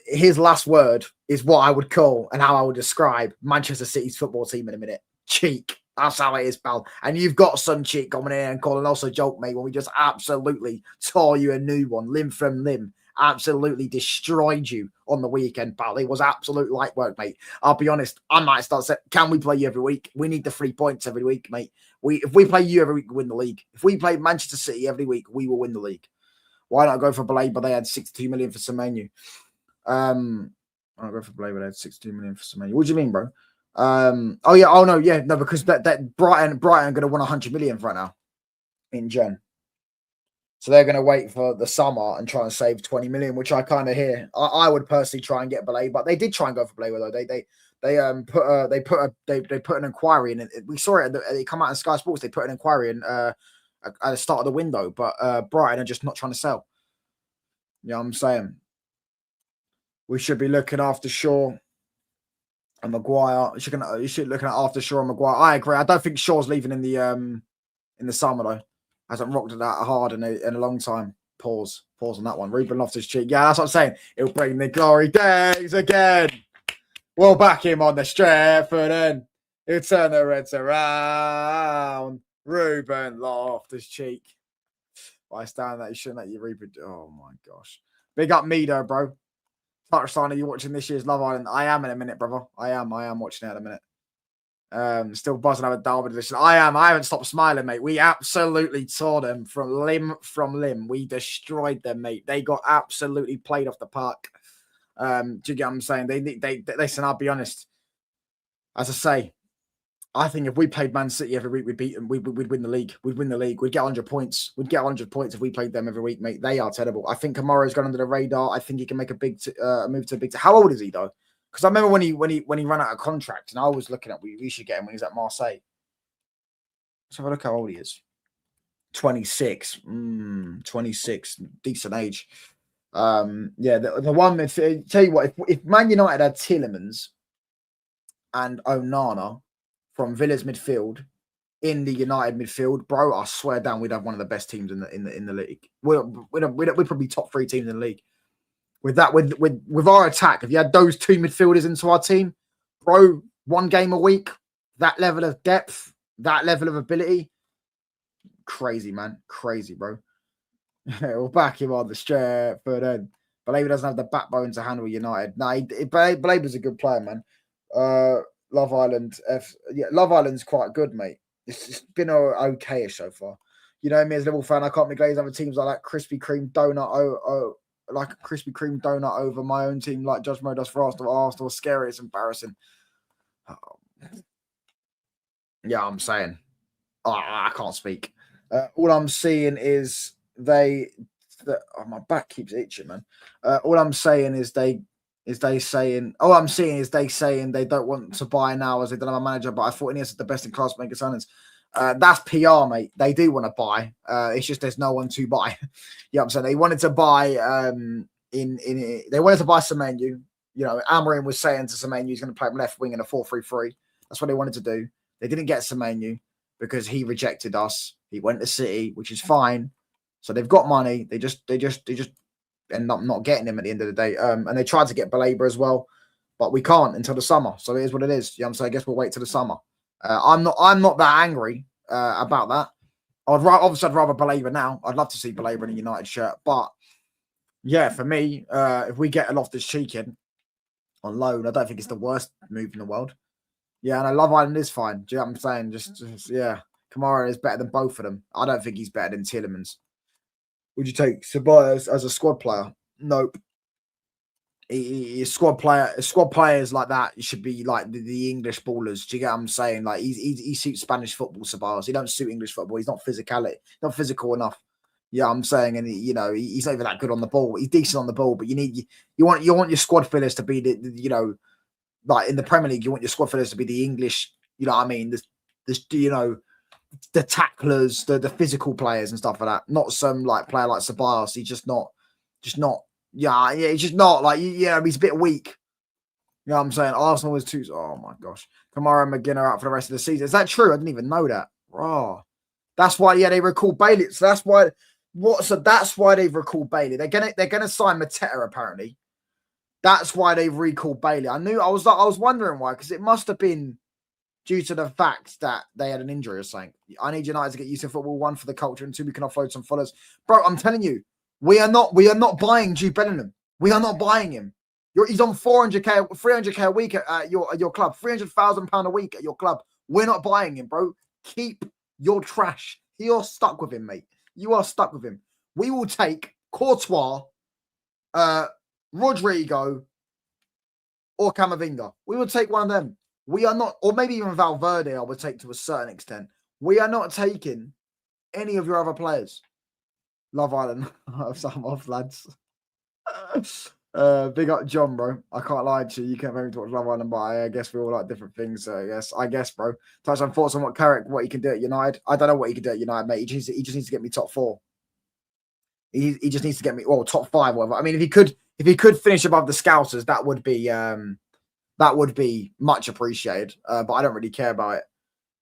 his last word is what I would call and how I would describe Manchester City's football team in a minute. Cheek. That's how it is, pal. And you've got some cheek coming in and calling us a joke, mate, when we just absolutely tore you a new one, limb from limb. Absolutely destroyed you on the weekend, pal. It was absolute light work, mate. I'll be honest. I might start saying, can we play you every week? We need the 3 points every week, mate. If we play you every week, we win the league. If we play Manchester City every week, we will win the league. Why not go for Balay? But they had 62 million for Semenyo. I'll go for Balay, but they had 62 million for Semenyo. What do you mean, bro? Oh yeah. Oh no, yeah, no, because that Brighton are going to win 100 million right now in Jan. So they're going to wait for the summer and try and save 20 million, which I kind of hear. I would personally try and get Balay, but they did try and go for Balay though. They put an inquiry in. We saw it. They come out in Sky Sports. They put an inquiry in at the start of the window, but Brighton are just not trying to sell. You know what I'm saying? We should be looking after Shaw and Maguire. You should looking at after Shaw and Maguire. I agree. I don't think Shaw's leaving in the summer though. Hasn't rocked it that hard in a long time. Pause on that one. Ruben Loftus-Cheek. Yeah, that's what I'm saying. It'll bring the glory days again. We'll back him on the Stretford end. He'll turn the Reds around. Ruben Loftus-Cheek. I stand that you shouldn't let you reproduce. Oh my gosh. Big up me though, bro. Touchline, are you watching this year's Love Island? I am in a minute, brother. I am watching it in a minute. Still buzzing over Derby edition. I haven't stopped smiling, mate. We absolutely tore them from limb. We destroyed them, mate. They got absolutely played off the park. Do you get what I'm saying? They listen, I'll be honest. As I say, I think if we played Man City every week, we'd beat them. We'd win the league. We'd win the league. We'd get 100 points. We'd get 100 points if we played them every week, mate. They are terrible. I think Kamara's gone under the radar. I think he can make a big move to a big. How old is he though? Because I remember when he ran out of contract, and I was looking at we should get him when he's at Marseille. Let's have a look how old he is. 26. 26. Decent age. Yeah, the one. Tell you what, if Man United had Tielemans and Onana from Villa's midfield in the United midfield, bro, I swear down, we'd have one of the best teams in the league. We're probably top 3 teams in the league. With our attack, if you had those 2 midfielders into our team, bro, 1 game a week, that level of depth, that level of ability, crazy, man. Crazy, bro. We'll back him on the straight, but then Baleba doesn't have the backbone to handle United. No, Baleba's a good player, man. Love Island, Love Island's quite good, mate. It's been okay-ish so far. You know me as a Liverpool fan, I can't be glazed other teams like Krispy Kreme donut. Like a Krispy Kreme donut over my own team, like Judge Mo does for Arsenal. Arsenal, scary, it's embarrassing. Yeah, I'm saying. I can't speak. All I'm seeing is my back keeps itching, man. All I'm saying is they saying they don't want to buy now as they don't have a manager, but I thought Iniesta is the best in class making signings. That's PR, mate. They do want to buy. It's just there's no one to buy. You know what I'm saying? They wanted to buy they wanted to buy Semenyo. You know, Amorim was saying to Semenyo he's going to play him left wing in a 4-3-3. That's what they wanted to do. They didn't get Semenyo because he rejected us. He went to City, which is fine. So they've got money. They just end up not getting him at the end of the day. And they tried to get Baleba as well, but we can't until the summer. So it is what it is. You know what I'm saying? I guess we'll wait till the summer. I'm not that angry about that. I'd rather Baleba now. I'd love to see Baleba in a United shirt, but Yeah, for me, if we get a Loftus-Cheek in on loan, I don't think it's the worst move in the world. Yeah, and I Love Island is fine. Do you know what I'm saying? Just yeah, Kamara is better than both of them. I don't think he's better than Tielemans. Would you take Ceballos as a squad player? Nope. Squad players like that should be like the English ballers. Do you get what I'm saying? Like he suits Spanish football, Ceballos. He don't suit English football. He's not not physical enough. Yeah, I'm saying, and he's not even that good on the ball. He's decent on the ball, but you want your squad fillers to be the like in the Premier League, you want your squad fillers to be the English. You know what I mean? The tacklers, the physical players and stuff like that. Not some like player like Ceballos. He's just not. Yeah, he's just not like, he's a bit weak. You know what I'm saying? Arsenal was too. Oh my gosh. Kamara and McGinn are out for the rest of the season. Is that true? I didn't even know that. Raw. That's why, they recalled Bailey. So that's why. That's why they've recalled Bailey. They're gonna sign Mateta apparently. That's why they've recalled Bailey. I was wondering why, because it must have been due to the fact that they had an injury or something. I need United to get used to football. 1, for the culture, and 2, we can offload some followers. Bro, I'm telling you, we are not buying Jude Bellingham. We are not buying him. He's on 300k a week at your club, £300,000 a week at your club. We're not buying him, bro. Keep your trash. You're stuck with him, mate. You are stuck with him. We will take Courtois, Rodrigo, or Camavinga. We will take one of them. We are not, or maybe even Valverde, I would take to a certain extent. We are not taking any of your other players. Love Island. I'm off, lads. Big up John, bro. I can't lie to you. You can't maybe watch Love Island, but I guess we all like different things. So I guess, bro. Touch on thoughts on what he can do at United. I don't know what he can do at United, mate. He just needs to get me top 4. He just needs to get me, top 5, whatever. I mean, if he could finish above the Scousers, that would be much appreciated. But I don't really care about it.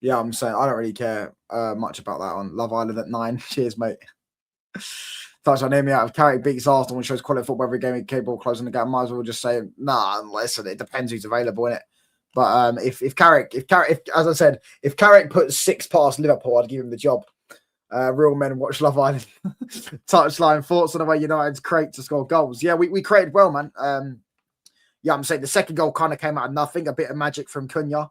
Yeah, I'm saying I don't really care much about that on Love Island at 9. Cheers, mate. Touch on hear me out. If Carrick beats Arsenal and shows quality football every game, capable of closing the gap, might as well just say, nah, listen, it depends who's available in it. But if Carrick, as I said, if Carrick puts 6 past Liverpool, I'd give him the job. Real men watch Love Island. Touchline thoughts on the way United's create to score goals. Yeah, we created well, man. I'm saying the second goal kind of came out of nothing, a bit of magic from Cunha.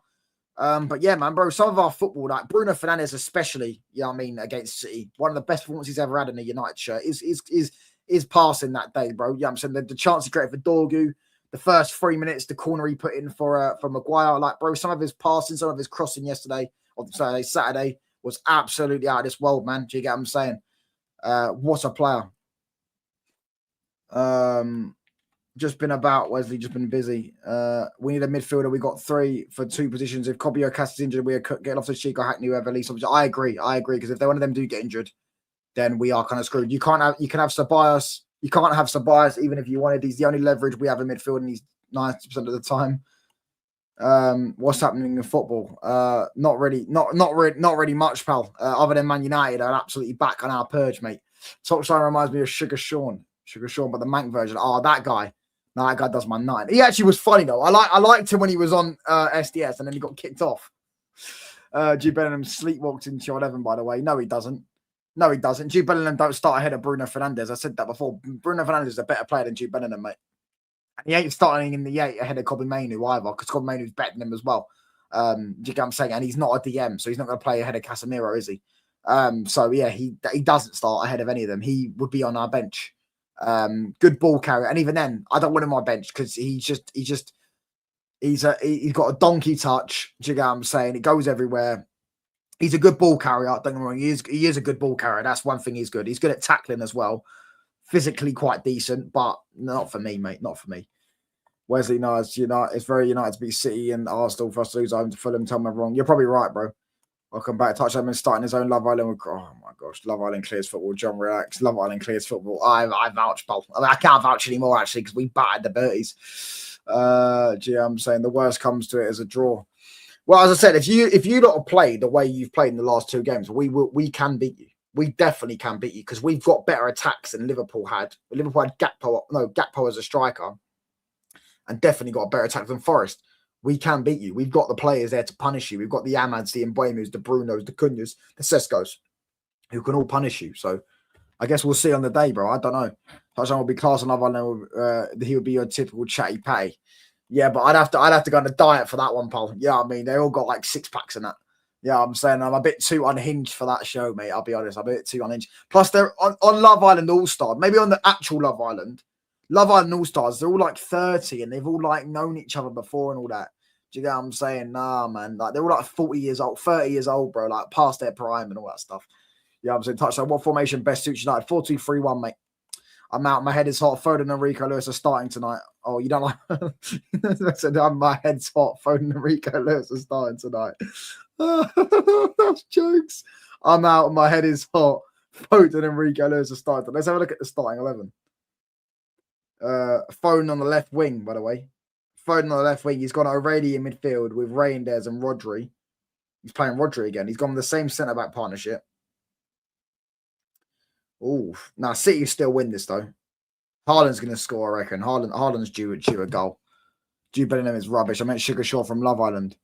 But yeah, man, bro, some of our football, like Bruno Fernandes especially, against City, one of the best performances he's ever had in a United shirt is passing that day, bro. I'm saying the chance he created for Dorgu, the first 3 minutes, the corner he put in for Maguire, like, bro, some of his passing, some of his crossing yesterday, or Saturday, was absolutely out of this world, man. Do you get what I'm saying? What a player. Just been about, Wesley, just been busy. We need a midfielder. We got 3 for 2 positions. If Kobe or Cass is injured, we are getting off the cheek or Hackney, whoever least. I agree, because if one of them do get injured, then we are kind of screwed. You can have Ceballos. You can't have Ceballos even if you wanted. He's the only leverage we have in midfield, and he's 90% of the time. What's happening in football? Not really much, pal. Other than Man United are absolutely back on our purge, mate. Top sign reminds me of Sugar Sean, but the Mank version. Oh, that guy. No, that guy does my 9. He actually was funny though. I liked him when he was on SDS, and then he got kicked off. Jude Bellingham sleepwalked into 11, by the way. No, he doesn't. Jude Bellingham don't start ahead of Bruno Fernandes. I said that before. Bruno Fernandes is a better player than Jude Bellingham, mate. And he ain't starting in the 8 ahead of Kobe Mainu either, because Kobe Mainu's better than him as well. Do you get what I'm saying? And he's not a DM, so he's not going to play ahead of Casemiro, is he? So yeah, he doesn't start ahead of any of them. He would be on our bench. Good ball carrier, and even then, I don't want him on my bench because he's got a donkey touch. Do you get what I'm saying? It goes everywhere. He's a good ball carrier. Don't get me wrong. He is a good ball carrier. That's one thing he's good. He's good at tackling as well. Physically quite decent, but not for me, mate. Not for me. Wesley, no, it's very United to beat City and Arsenal for us to lose home to Fulham. Tell me I'm wrong. You're probably right, bro. Welcome back. Touchdown been starting his own Love Island. Oh my gosh, Love Island clears football. John, relax. Love Island clears football. I vouch, Paul. I can't vouch anymore actually because we battered the Berties. I'm saying the worst comes to it as a draw. Well, as I said, if you lot have played the way you've played in the last 2 games, we can beat you. We definitely can beat you because we've got better attacks than Liverpool had. Liverpool had Gakpo as a striker, and definitely got a better attack than Forest. We can beat you. We've got the players there to punish you. We've got the Amads, the Mbuemus, the Brunos, the Cunhas, the Sescos, who can all punish you. So I guess we'll see on the day, bro. I don't know. Touchdown would be class on Love Island. He would be your typical chatty patty. Yeah, but I'd have to go on a diet for that one, pal. Yeah, I mean, they all got like 6-packs in that. Yeah, I'm saying I'm a bit too unhinged for that show, mate. I'll be honest, I'm a bit too unhinged. Plus, they're on Love Island All Star, maybe on the actual Love Island All Stars. They're all like 30 and they've all like known each other before and all that. Do you get what I'm saying? Nah, man. Like they're all like 40 years old, 30 years old, bro. Like past their prime and all that stuff. Yeah, I'm saying touchdown. What formation best suits United? 4-2-3-1, mate. I'm out. My head is hot. Foden and Rico Lewis are starting tonight. Oh, you don't like? I said, my head's hot. Foden and Rico Lewis are starting tonight. That's jokes. I'm out. My head is hot. Foden and Rico Lewis are starting. Let's have a look at the starting 11. Foden on the left wing, by the way. Foden on the left wing. He's gone O'Reilly in midfield with Reinders and Rodri. He's playing Rodri again. He's gone with the same centre back partnership. Oh, now City still win this though. Haaland's going to score, I reckon. Haaland's due a goal. Jude Bellingham is rubbish. I meant Sugar Sean from Love Island,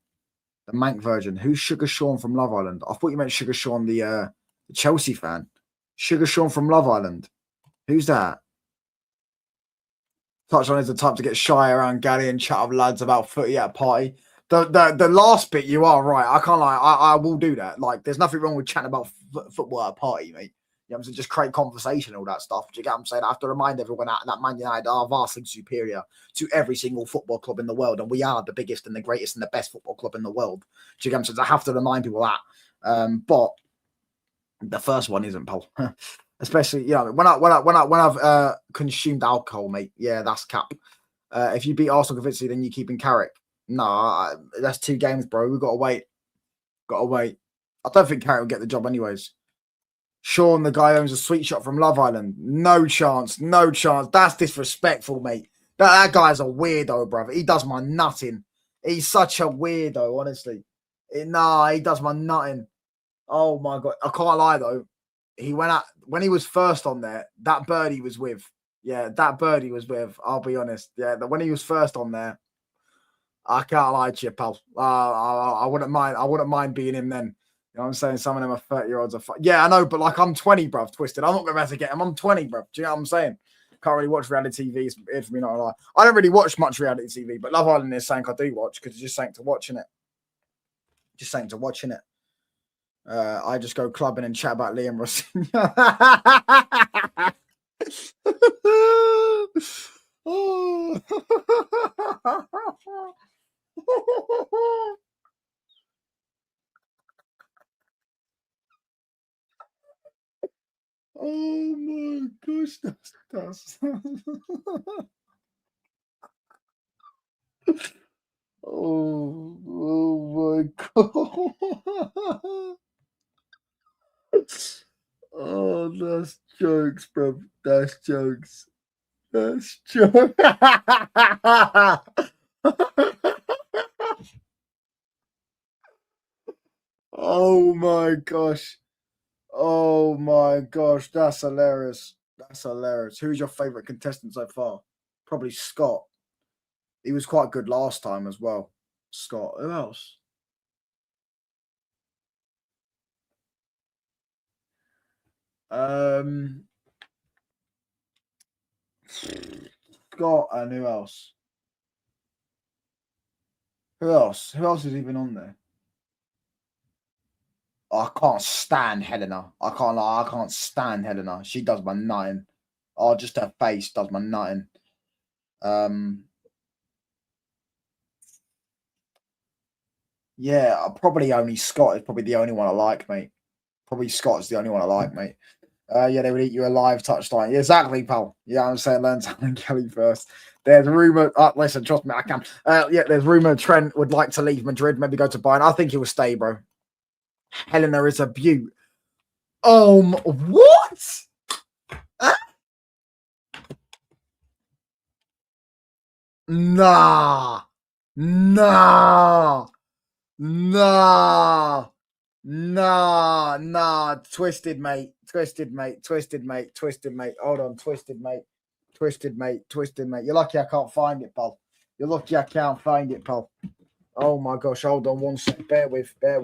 the Mank version. Who's Sugar Sean from Love Island? I thought you meant Sugar Sean, the Chelsea fan. Sugar Sean from Love Island. Who's that? Touchdown is the type to get shy around Gally and chat up lads about footy at a party. The last bit, you are right. I can't lie. I will do that. Like, there's nothing wrong with chatting about football at a party, mate. You know what I'm saying? Just create conversation and all that stuff. Do you get what I'm saying? I have to remind everyone that Man United are vastly superior to every single football club in the world. And we are the biggest and the greatest and the best football club in the world. Do you get what I'm saying? I have to remind people that. But the first one isn't, Paul. Especially, you know, when I've consumed alcohol, mate. Yeah, that's cap. If you beat Arsenal convincingly, then you're keeping Carrick. No, that's 2 games, bro. We've got to wait. I don't think Carrick will get the job anyways. Sean, the guy owns a sweet shop from Love Island. No chance. That's disrespectful, mate. That guy's a weirdo, brother. He does my nutting. He's such a weirdo, honestly. He does my nutting. Oh, my God. I can't lie, though. He went out, when he was first on there, that bird he was with. Yeah, that bird he was with. I'll be honest. Yeah, when he was first on there, I can't lie to you, pal. I wouldn't mind being him then. You know what I'm saying? Some of them are 30-year-olds. Yeah, I know, but like I'm 20, bruv, twisted. I'm not going to be able to get him. I'm 20, bruv. Do you know what I'm saying? Can't really watch reality TV. It's weird for me, not to lie. I don't really watch much reality TV, but Love Island is something I do watch because it's just something to watch, innit? Just something to watch, innit? I just go clubbing and chat about Liam Ross. Oh. Oh my gosh, that's oh my god. Oh, that's jokes, bro. That's jokes. Oh my gosh. Oh my gosh, that's hilarious. Who's your favourite contestant so far? Probably Scott. He was quite good last time as well. Scott. Who else? Scott and who else? Who else is even on there? Oh, I can't stand Helena. I can't lie. I can't stand Helena. She does my nutting. Oh, just her face does my nutting. Yeah, probably only Scott is probably the only one I like, mate. Probably Scott's the only one I like, mate. Yeah, they would eat you alive, touchdown. Yeah, exactly, pal. Yeah, I'm saying learn Alan Kelly first. There's rumour. Listen, trust me, I can. Yeah, there's rumour Trent would like to leave Madrid, maybe go to Bayern. I think he will stay, bro. Helena is a beaut. What? Huh? Nah. Twisted, mate. Hold on, twisted, mate. You're lucky I can't find it, pal. Oh my gosh, hold on one sec. Bear with. Gotta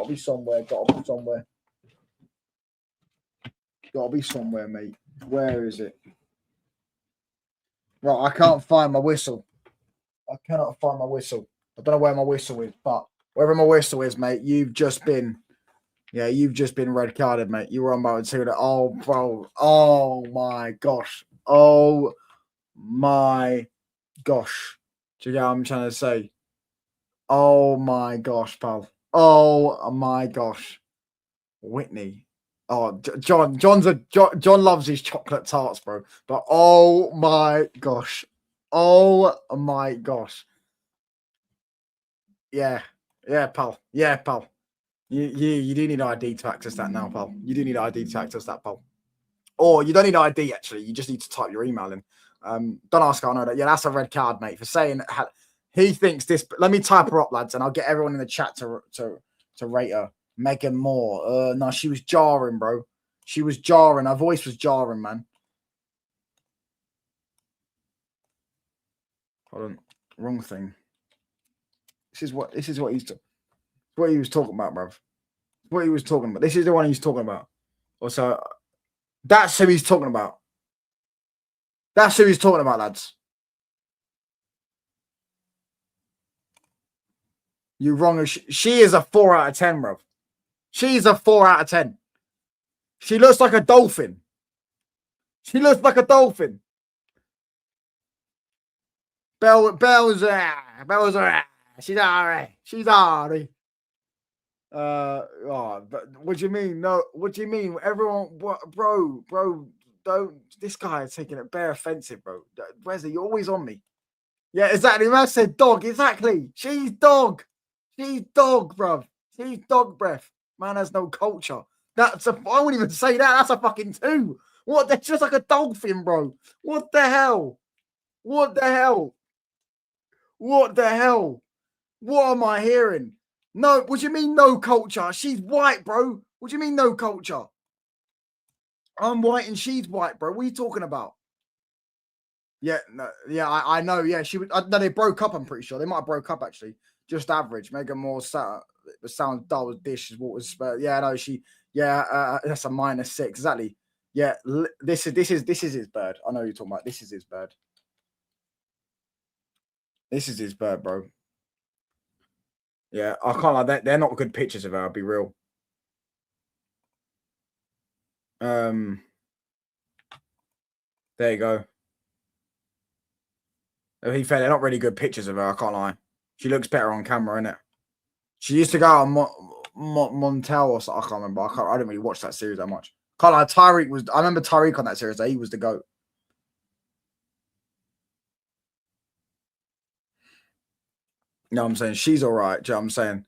be somewhere, mate. Where is it? Right, I can't find my whistle. I cannot find my whistle. I don't know where my whistle is, but wherever my whistle is, mate, you've just been red carded, mate. You were on about two. Oh, bro. Oh my gosh. Oh my gosh. Do you get what I'm trying to say? Oh my gosh, pal. Oh my gosh. Whitney. Oh, John loves his chocolate tarts, bro. But oh my gosh. Oh my gosh. Yeah. Yeah, pal. Yeah, pal. You do need ID to access that now, pal. You do need ID to access that, pal. Or you don't need ID, actually. You just need to type your email in. Don't ask, I know that. Yeah, that's a red card, mate, for saying he thinks this. Let me type her up, lads, and I'll get everyone in the chat to rate her. Megan Moore. No, she was jarring, bro. She was jarring. Her voice was jarring, man. Hold on. Wrong thing. This is what he was talking about, bro. What he was talking about. This is the one he's talking about. Also, that's who he's talking about. That's who he's talking about, lads. You're wrong. She is a 4 out of 10, bro. She's a 4 out of 10. She looks like a dolphin. She looks like a dolphin. Bell's she's alright. She's alright. But what do you mean? No, what do you mean? Everyone, what, bro, don't. This guy is taking it bare offensive, bro. Wesley, you're always on me. Yeah, exactly. Man said dog. Exactly. She's dog. She's dog, bro. She's dog breath. Man has no culture. I wouldn't even say that. That's a fucking 2. What? That's just like a dolphin, bro. What the hell? What the hell? What the hell? What am I hearing? No, what do you mean no culture? She's white, bro. What do you mean no culture? I'm white and she's white, bro. What are you talking about? Yeah, no, yeah, I know. Yeah, she would. No, they broke up. I'm pretty sure they might have broke up actually. Just average. Megan Moore sounds dull as dish is what was. Yeah, no, she. Yeah, that's a -6 exactly. Yeah, this is his bird. I know you're talking about. This is his bird. This is his bird, bro. Yeah, I can't like that. They're not good pictures of her. I'll be real. There you go. To be fair, they're not really good pictures of her. I can't lie. She looks better on camera, innit? She used to go on Montel or something. I can't remember. I didn't really watch that series that much. Can't lie. Tyreek was. I remember Tyreek on that series. He was the GOAT. You know what I'm saying? She's all right. Do you know what I'm saying?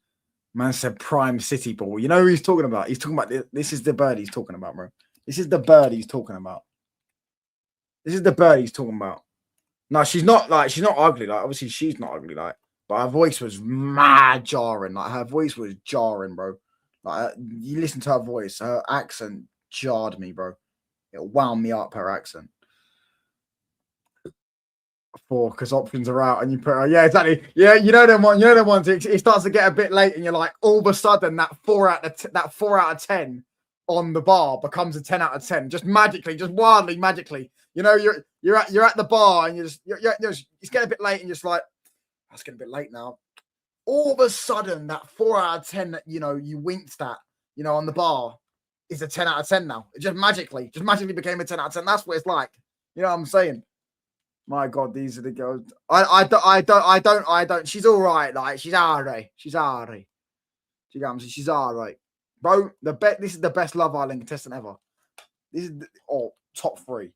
Man said prime city ball. You know who he's talking about? He's talking about this is the bird he's talking about, bro. This is the bird he's talking about. This is the bird he's talking about. No, she's not ugly. Like, obviously, she's not ugly. Like, but her voice was mad jarring. Like, her voice was jarring, bro. Like, you listen to her voice, her accent jarred me, bro. It wound me up, her accent. 4, because options are out, and you put, yeah, exactly. Yeah, you know them ones. It starts to get a bit late, and you're like, all of a sudden, that 4 out of 10 on the bar becomes a 10 out of 10, just magically, just wildly magically. You know, you're at the bar, and it's getting a bit late, and you're just like, that's getting a bit late now. All of a sudden, that 4 out of 10 that you winked at, on the bar, is a 10 out of 10 now. It just magically became a 10 out of 10. That's what it's like. You know what I'm saying? My God, these are the girls. I don't. She's all right. Like, she's all right. She's all right. She's all right, bro. This is the best Love Island contestant ever. This is top 3.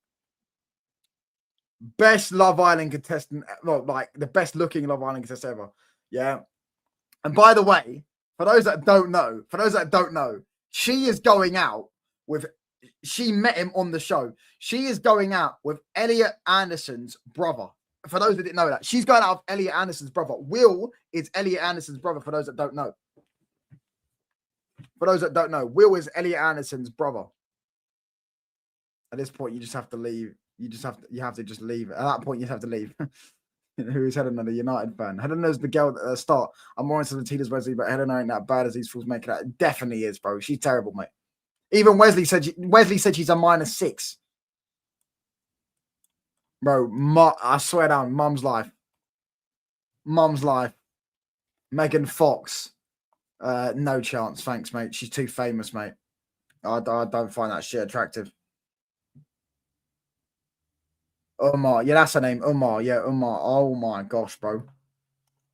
Best Love Island contestant. Well, like the best looking Love Island contestant ever. Yeah. And by the way, for those that don't know, she is going out with. She met him on the show. She is going out with Elliot Anderson's brother. For those that didn't know that, she's going out with Elliot Anderson's brother. Will is Elliot Anderson's brother. For those that don't know. Will is Elliot Anderson's brother. At this point, you just have to leave. You have to just leave. At that point, you have to leave. Who is Helena, the United fan? Helena's the girl at the start. I'm more into the Tina's Wesley, but Helena ain't that bad as these fools make it out. It definitely is, bro. She's terrible, mate. Even Wesley said she's a -6. Bro, I swear down, mum's life. Mum's life. Megan Fox. No chance. Thanks, mate. She's too famous, mate. I don't find that shit attractive. Umar. Yeah, that's her name. Umar. Yeah, Umar. Oh my gosh, bro.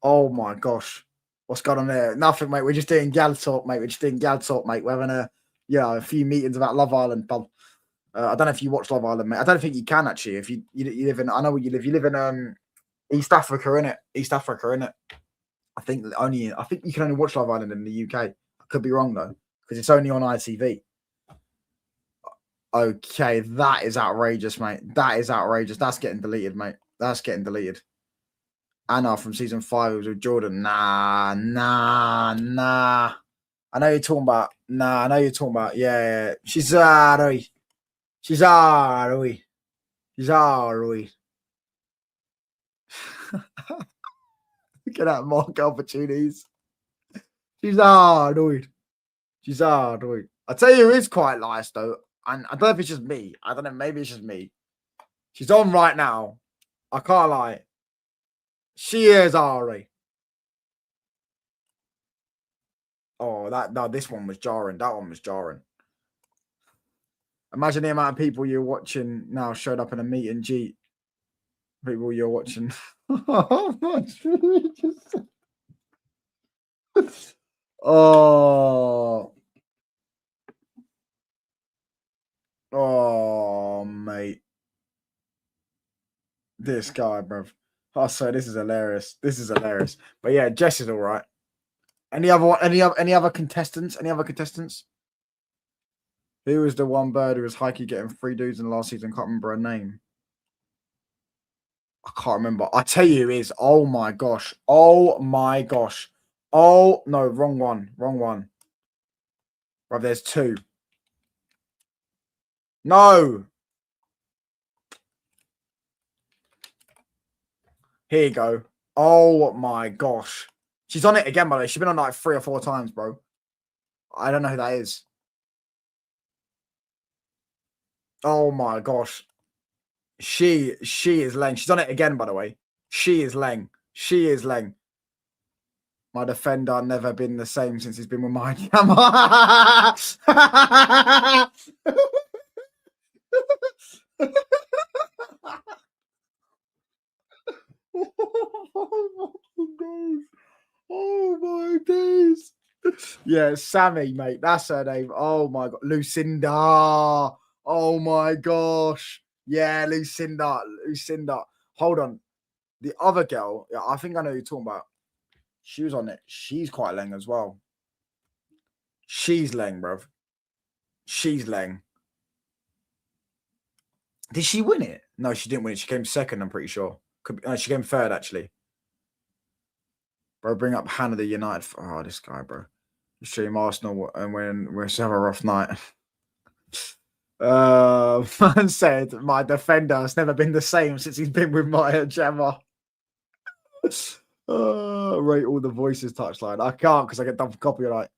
Oh my gosh. What's going on there? Nothing, mate. We're just doing gal talk, mate. We're just doing gal talk, mate. We're having a few meetings about Love Island, pal. I don't know if you watch Love Island, mate. I don't think you can actually. If you live in, I know where you live. You live in East Africa, innit? East Africa, innit? I think you can only watch Love Island in the UK. I could be wrong though, because it's only on ITV. Okay, that is outrageous, mate. That is outrageous. That's getting deleted, mate. That's getting deleted. Anna from season 5 was with Jordan. Nah. I know you're talking about. Nah, I know you're talking about. Yeah. She's alright. She's alright. She's alright. Look at that mark opportunities. She's alright. She's alright. I tell you, it is quite nice though, and I don't know if it's just me. I don't know. Maybe it's just me. She's on right now. I can't lie. She is alright. Oh, this one was jarring. That one was jarring. Imagine the amount of people you're watching now showed up in a meet and greet. People you're watching. Oh. Oh, mate. This guy, bro. Oh, so this is hilarious. This is hilarious. But yeah, Jess is all right. Any other contestants? Any other contestants? Who was the one bird who was hikey getting 3 dudes in the last season? Can't remember her name. I can't remember. I tell you, who is. Oh my gosh. Oh my gosh. Oh no, wrong one. Wrong one. Bro, there's 2. No. Here you go. Oh my gosh. She's on it again, by the way. She's been on like 3 or 4 times, bro. I don't know who that is. Oh my gosh. She is Leng. She's on it again, by the way. She is Leng. She is Leng. My defender never been the same since he's been with my Oh my days. Yeah, Sammy, mate. That's her name. Oh my god. Lucinda. Oh my gosh. Yeah, Lucinda. Hold on. The other girl, yeah, I think I know who you're talking about. She was on it. She's quite Leng as well. She's Leng, bruv. She's Leng. Did she win it? No, she didn't win it. She came second, I'm pretty sure. She came third, actually. Bro, bring up Hannah the United. Oh, this guy, bro. Stream Arsenal and when we're having a rough night. Man said my defender has never been the same since he's been with Maya Gemma. Rate all the voices touchline. I can't because I get done for copyright.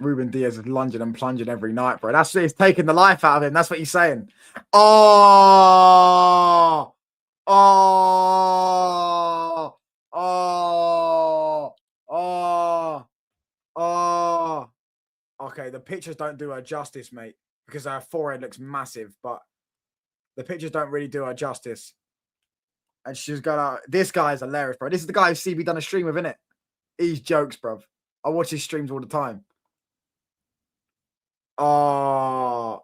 Ruben Diaz is lunging and plunging every night, bro. That's it's taking the life out of him. That's what he's saying. Oh. Okay, the pictures don't do her justice, mate, because her forehead looks massive, but the pictures don't really do her justice. And she's got out. This guy is hilarious, bro. This is the guy who CB done a stream with, innit? He's jokes, bro. I watch his streams all the time. Oh,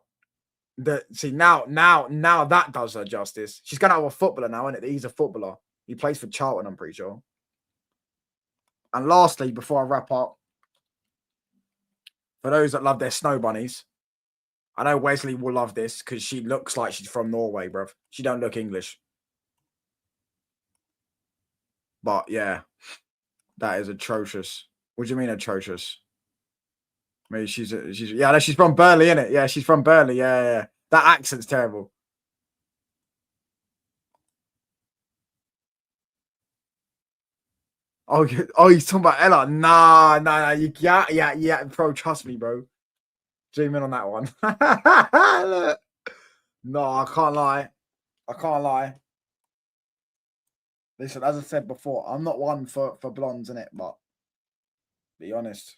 see now that does her justice. She's gonna have a footballer now, isn't it? He's a footballer. He plays for Charlton, I'm pretty sure. And lastly, before I wrap up, for those that love their snow bunnies, I know Wesley will love this because she looks like she's from Norway, bruv. She don't look English. But yeah, that is atrocious. What do you mean atrocious? Maybe she's from Burley, innit? Yeah, she's from Burley. Yeah. That accent's terrible. Oh, he's talking about Ella. Nah. Yeah, bro. Trust me, bro. Zoom in on that one. Look. No, I can't lie. I can't lie. Listen, as I said before, I'm not one for blondes, innit? But be honest.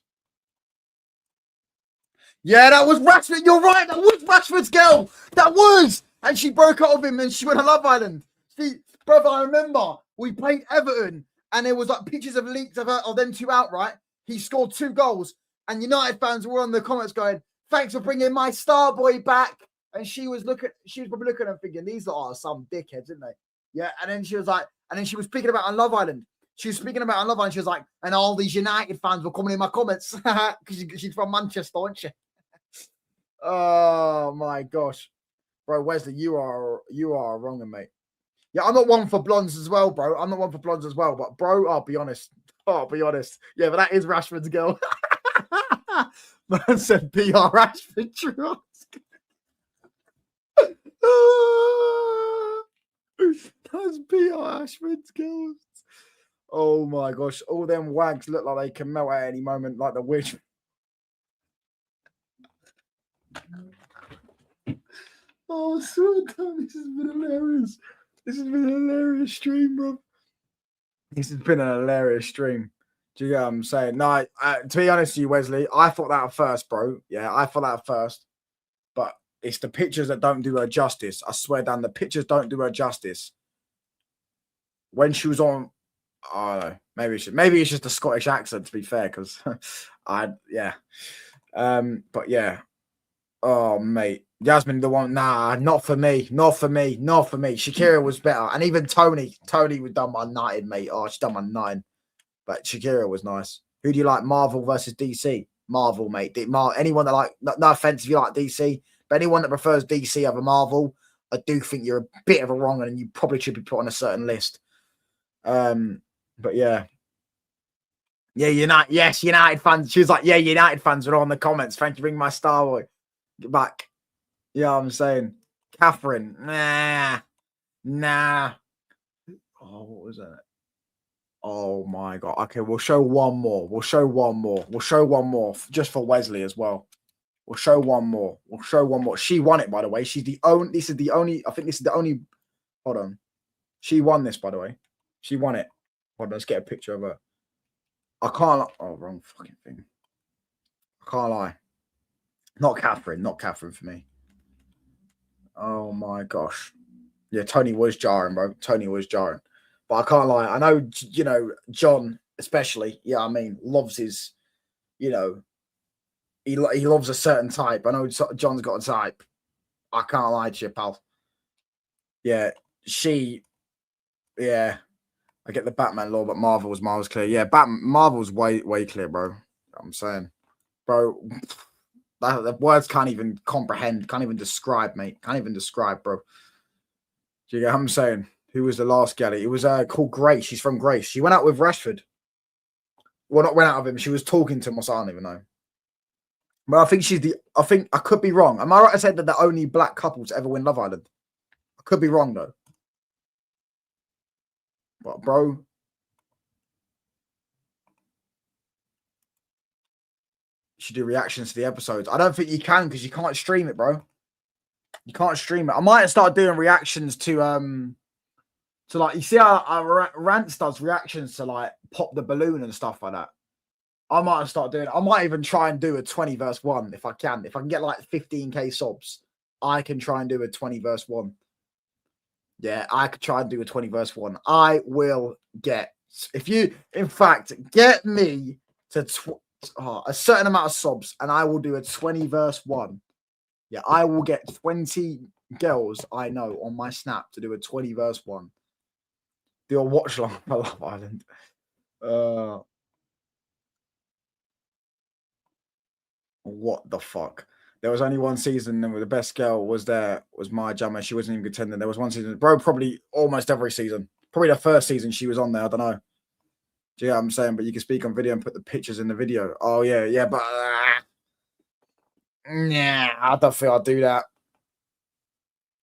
Yeah, that was Rashford. You're right. That was Rashford's girl. That was. And she broke up with him and she went to Love Island. See, brother, I remember we played Everton and there was like pictures of leaks of them two out, right? He scored 2 goals and United fans were on the comments going, thanks for bringing my star boy back. And she was probably looking at him thinking, these are some dickheads, isn't they? Yeah. And then she was like, and then she was speaking about on Love Island. She was speaking about on Love Island. She was like, and all these United fans were coming in my comments because she's from Manchester, aren't she? Oh my gosh, bro, Wesley, you are wrong, mate. Yeah, I'm not one for blondes as well, bro. I'm not one for blondes as well, but bro, I'll be honest. Yeah, but that is Rashford's girl. Man said PR Rashford Trust. That's PR Rashford's girl. Oh my gosh, all them wags look like they can melt at any moment, like the witch. Oh, I swear down, this has been hilarious. This has been a hilarious stream, bro. This has been a hilarious stream. Do you get what I'm saying? No, to be honest with you, Wesley, I thought that at first, bro. Yeah, I thought that at first. But it's the pictures that don't do her justice. I swear down, the pictures don't do her justice. When she was on, I don't know, maybe it's just a Scottish accent, to be fair, because yeah. But yeah. Oh, mate. Jasmine, the one, nah, not for me. Shakira was better. And even Tony was done by 9, mate. Oh, she done by 9. But Shakira was nice. Who do you like, Marvel versus DC? Marvel, mate. Anyone that like, no offense if you like DC, but anyone that prefers DC over Marvel, I do think you're a bit of a wrong and you probably should be put on a certain list. But yeah. Yeah, United fans. She was like, yeah, United fans were on the comments. Thank you for bringing my star boy back. Yeah, I'm saying. Catherine. Nah. Oh, what was that? Oh my God. Okay, we'll show one more. Just for Wesley as well. We'll show one more. She won it, by the way. I think this is the only. Hold on. She won this, by the way. She won it. Hold on, let's get a picture of her. I can't. Oh, wrong fucking thing. I can't lie. Not Catherine for me. Oh my gosh. Yeah, Tony was jarring, bro. But I can't lie. I know, John especially, yeah, I mean, loves his, he loves a certain type. I know John's got a type. I can't lie to you, pal. Yeah, I get the Batman law, but Marvel's clear. Yeah, Marvel's way clear, bro. I'm saying, bro, the words can't even comprehend, can't even describe, mate. Can't even describe, bro. Do you get what I'm saying? Who was the last galley? It was called Grace. She's from Grace. She went out with Rashford. Well, not went out with him. She was talking to him. I don't even know. But I think I could be wrong. Am I right to say that the only black couple to ever win Love Island? I could be wrong, though. But, bro, you should do reactions to the episodes. I don't think you can because you can't stream it, bro. You can't stream it. I might start doing reactions to like, you see how Rants does reactions to like Pop the Balloon and stuff like that. I might start doing it. I might even try and do a 20 verse 1 if I can. If I can get like 15k subs, I can try and do a 20 verse 1. Yeah, I could try and do a 20 verse 1. I will get, if you, in fact, get me to a certain amount of subs and I will do a 20 verse 1. Yeah, I will get 20 girls I know on my Snap to do a 20 verse 1. Do a watch along for Love Island. What the fuck? There was only one season and the best girl was my Jammer. She wasn't even contending. There was one season, bro, probably almost every season. Probably the first season she was on there. I don't know. Do you know what I'm saying? But you can speak on video and put the pictures in the video. Oh, yeah, but nah, I don't think I'll do that.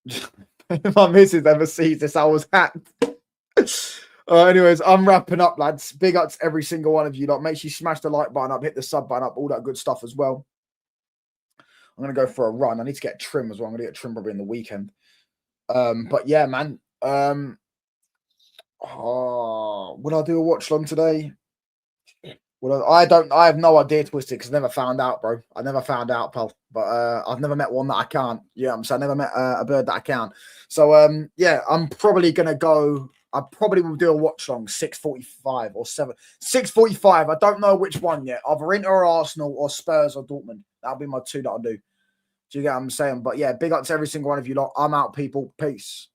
If my missus ever sees this, I was hacked. Anyways, I'm wrapping up, lads. Big ups every single one of you. Like, make sure you smash the like button up, hit the sub button up, all that good stuff as well. I'm gonna go for a run. I need to get trim as well. I'm gonna get trim probably in the weekend. But yeah, man. Would I do a watch long today? Well, I have no idea, Twisted, because I never found out, bro. I never found out, pal. But I've never met one that I can't. Yeah, I'm saying I never met a bird that I can't. So yeah, I'm probably gonna go. I probably will do a watch long 6:45 or 6:45. I don't know which one yet. Either Inter or Arsenal or Spurs or Dortmund. That'll be my two that I'll do. Do you get what I'm saying? But yeah, big up to every single one of you lot. I'm out, people. Peace.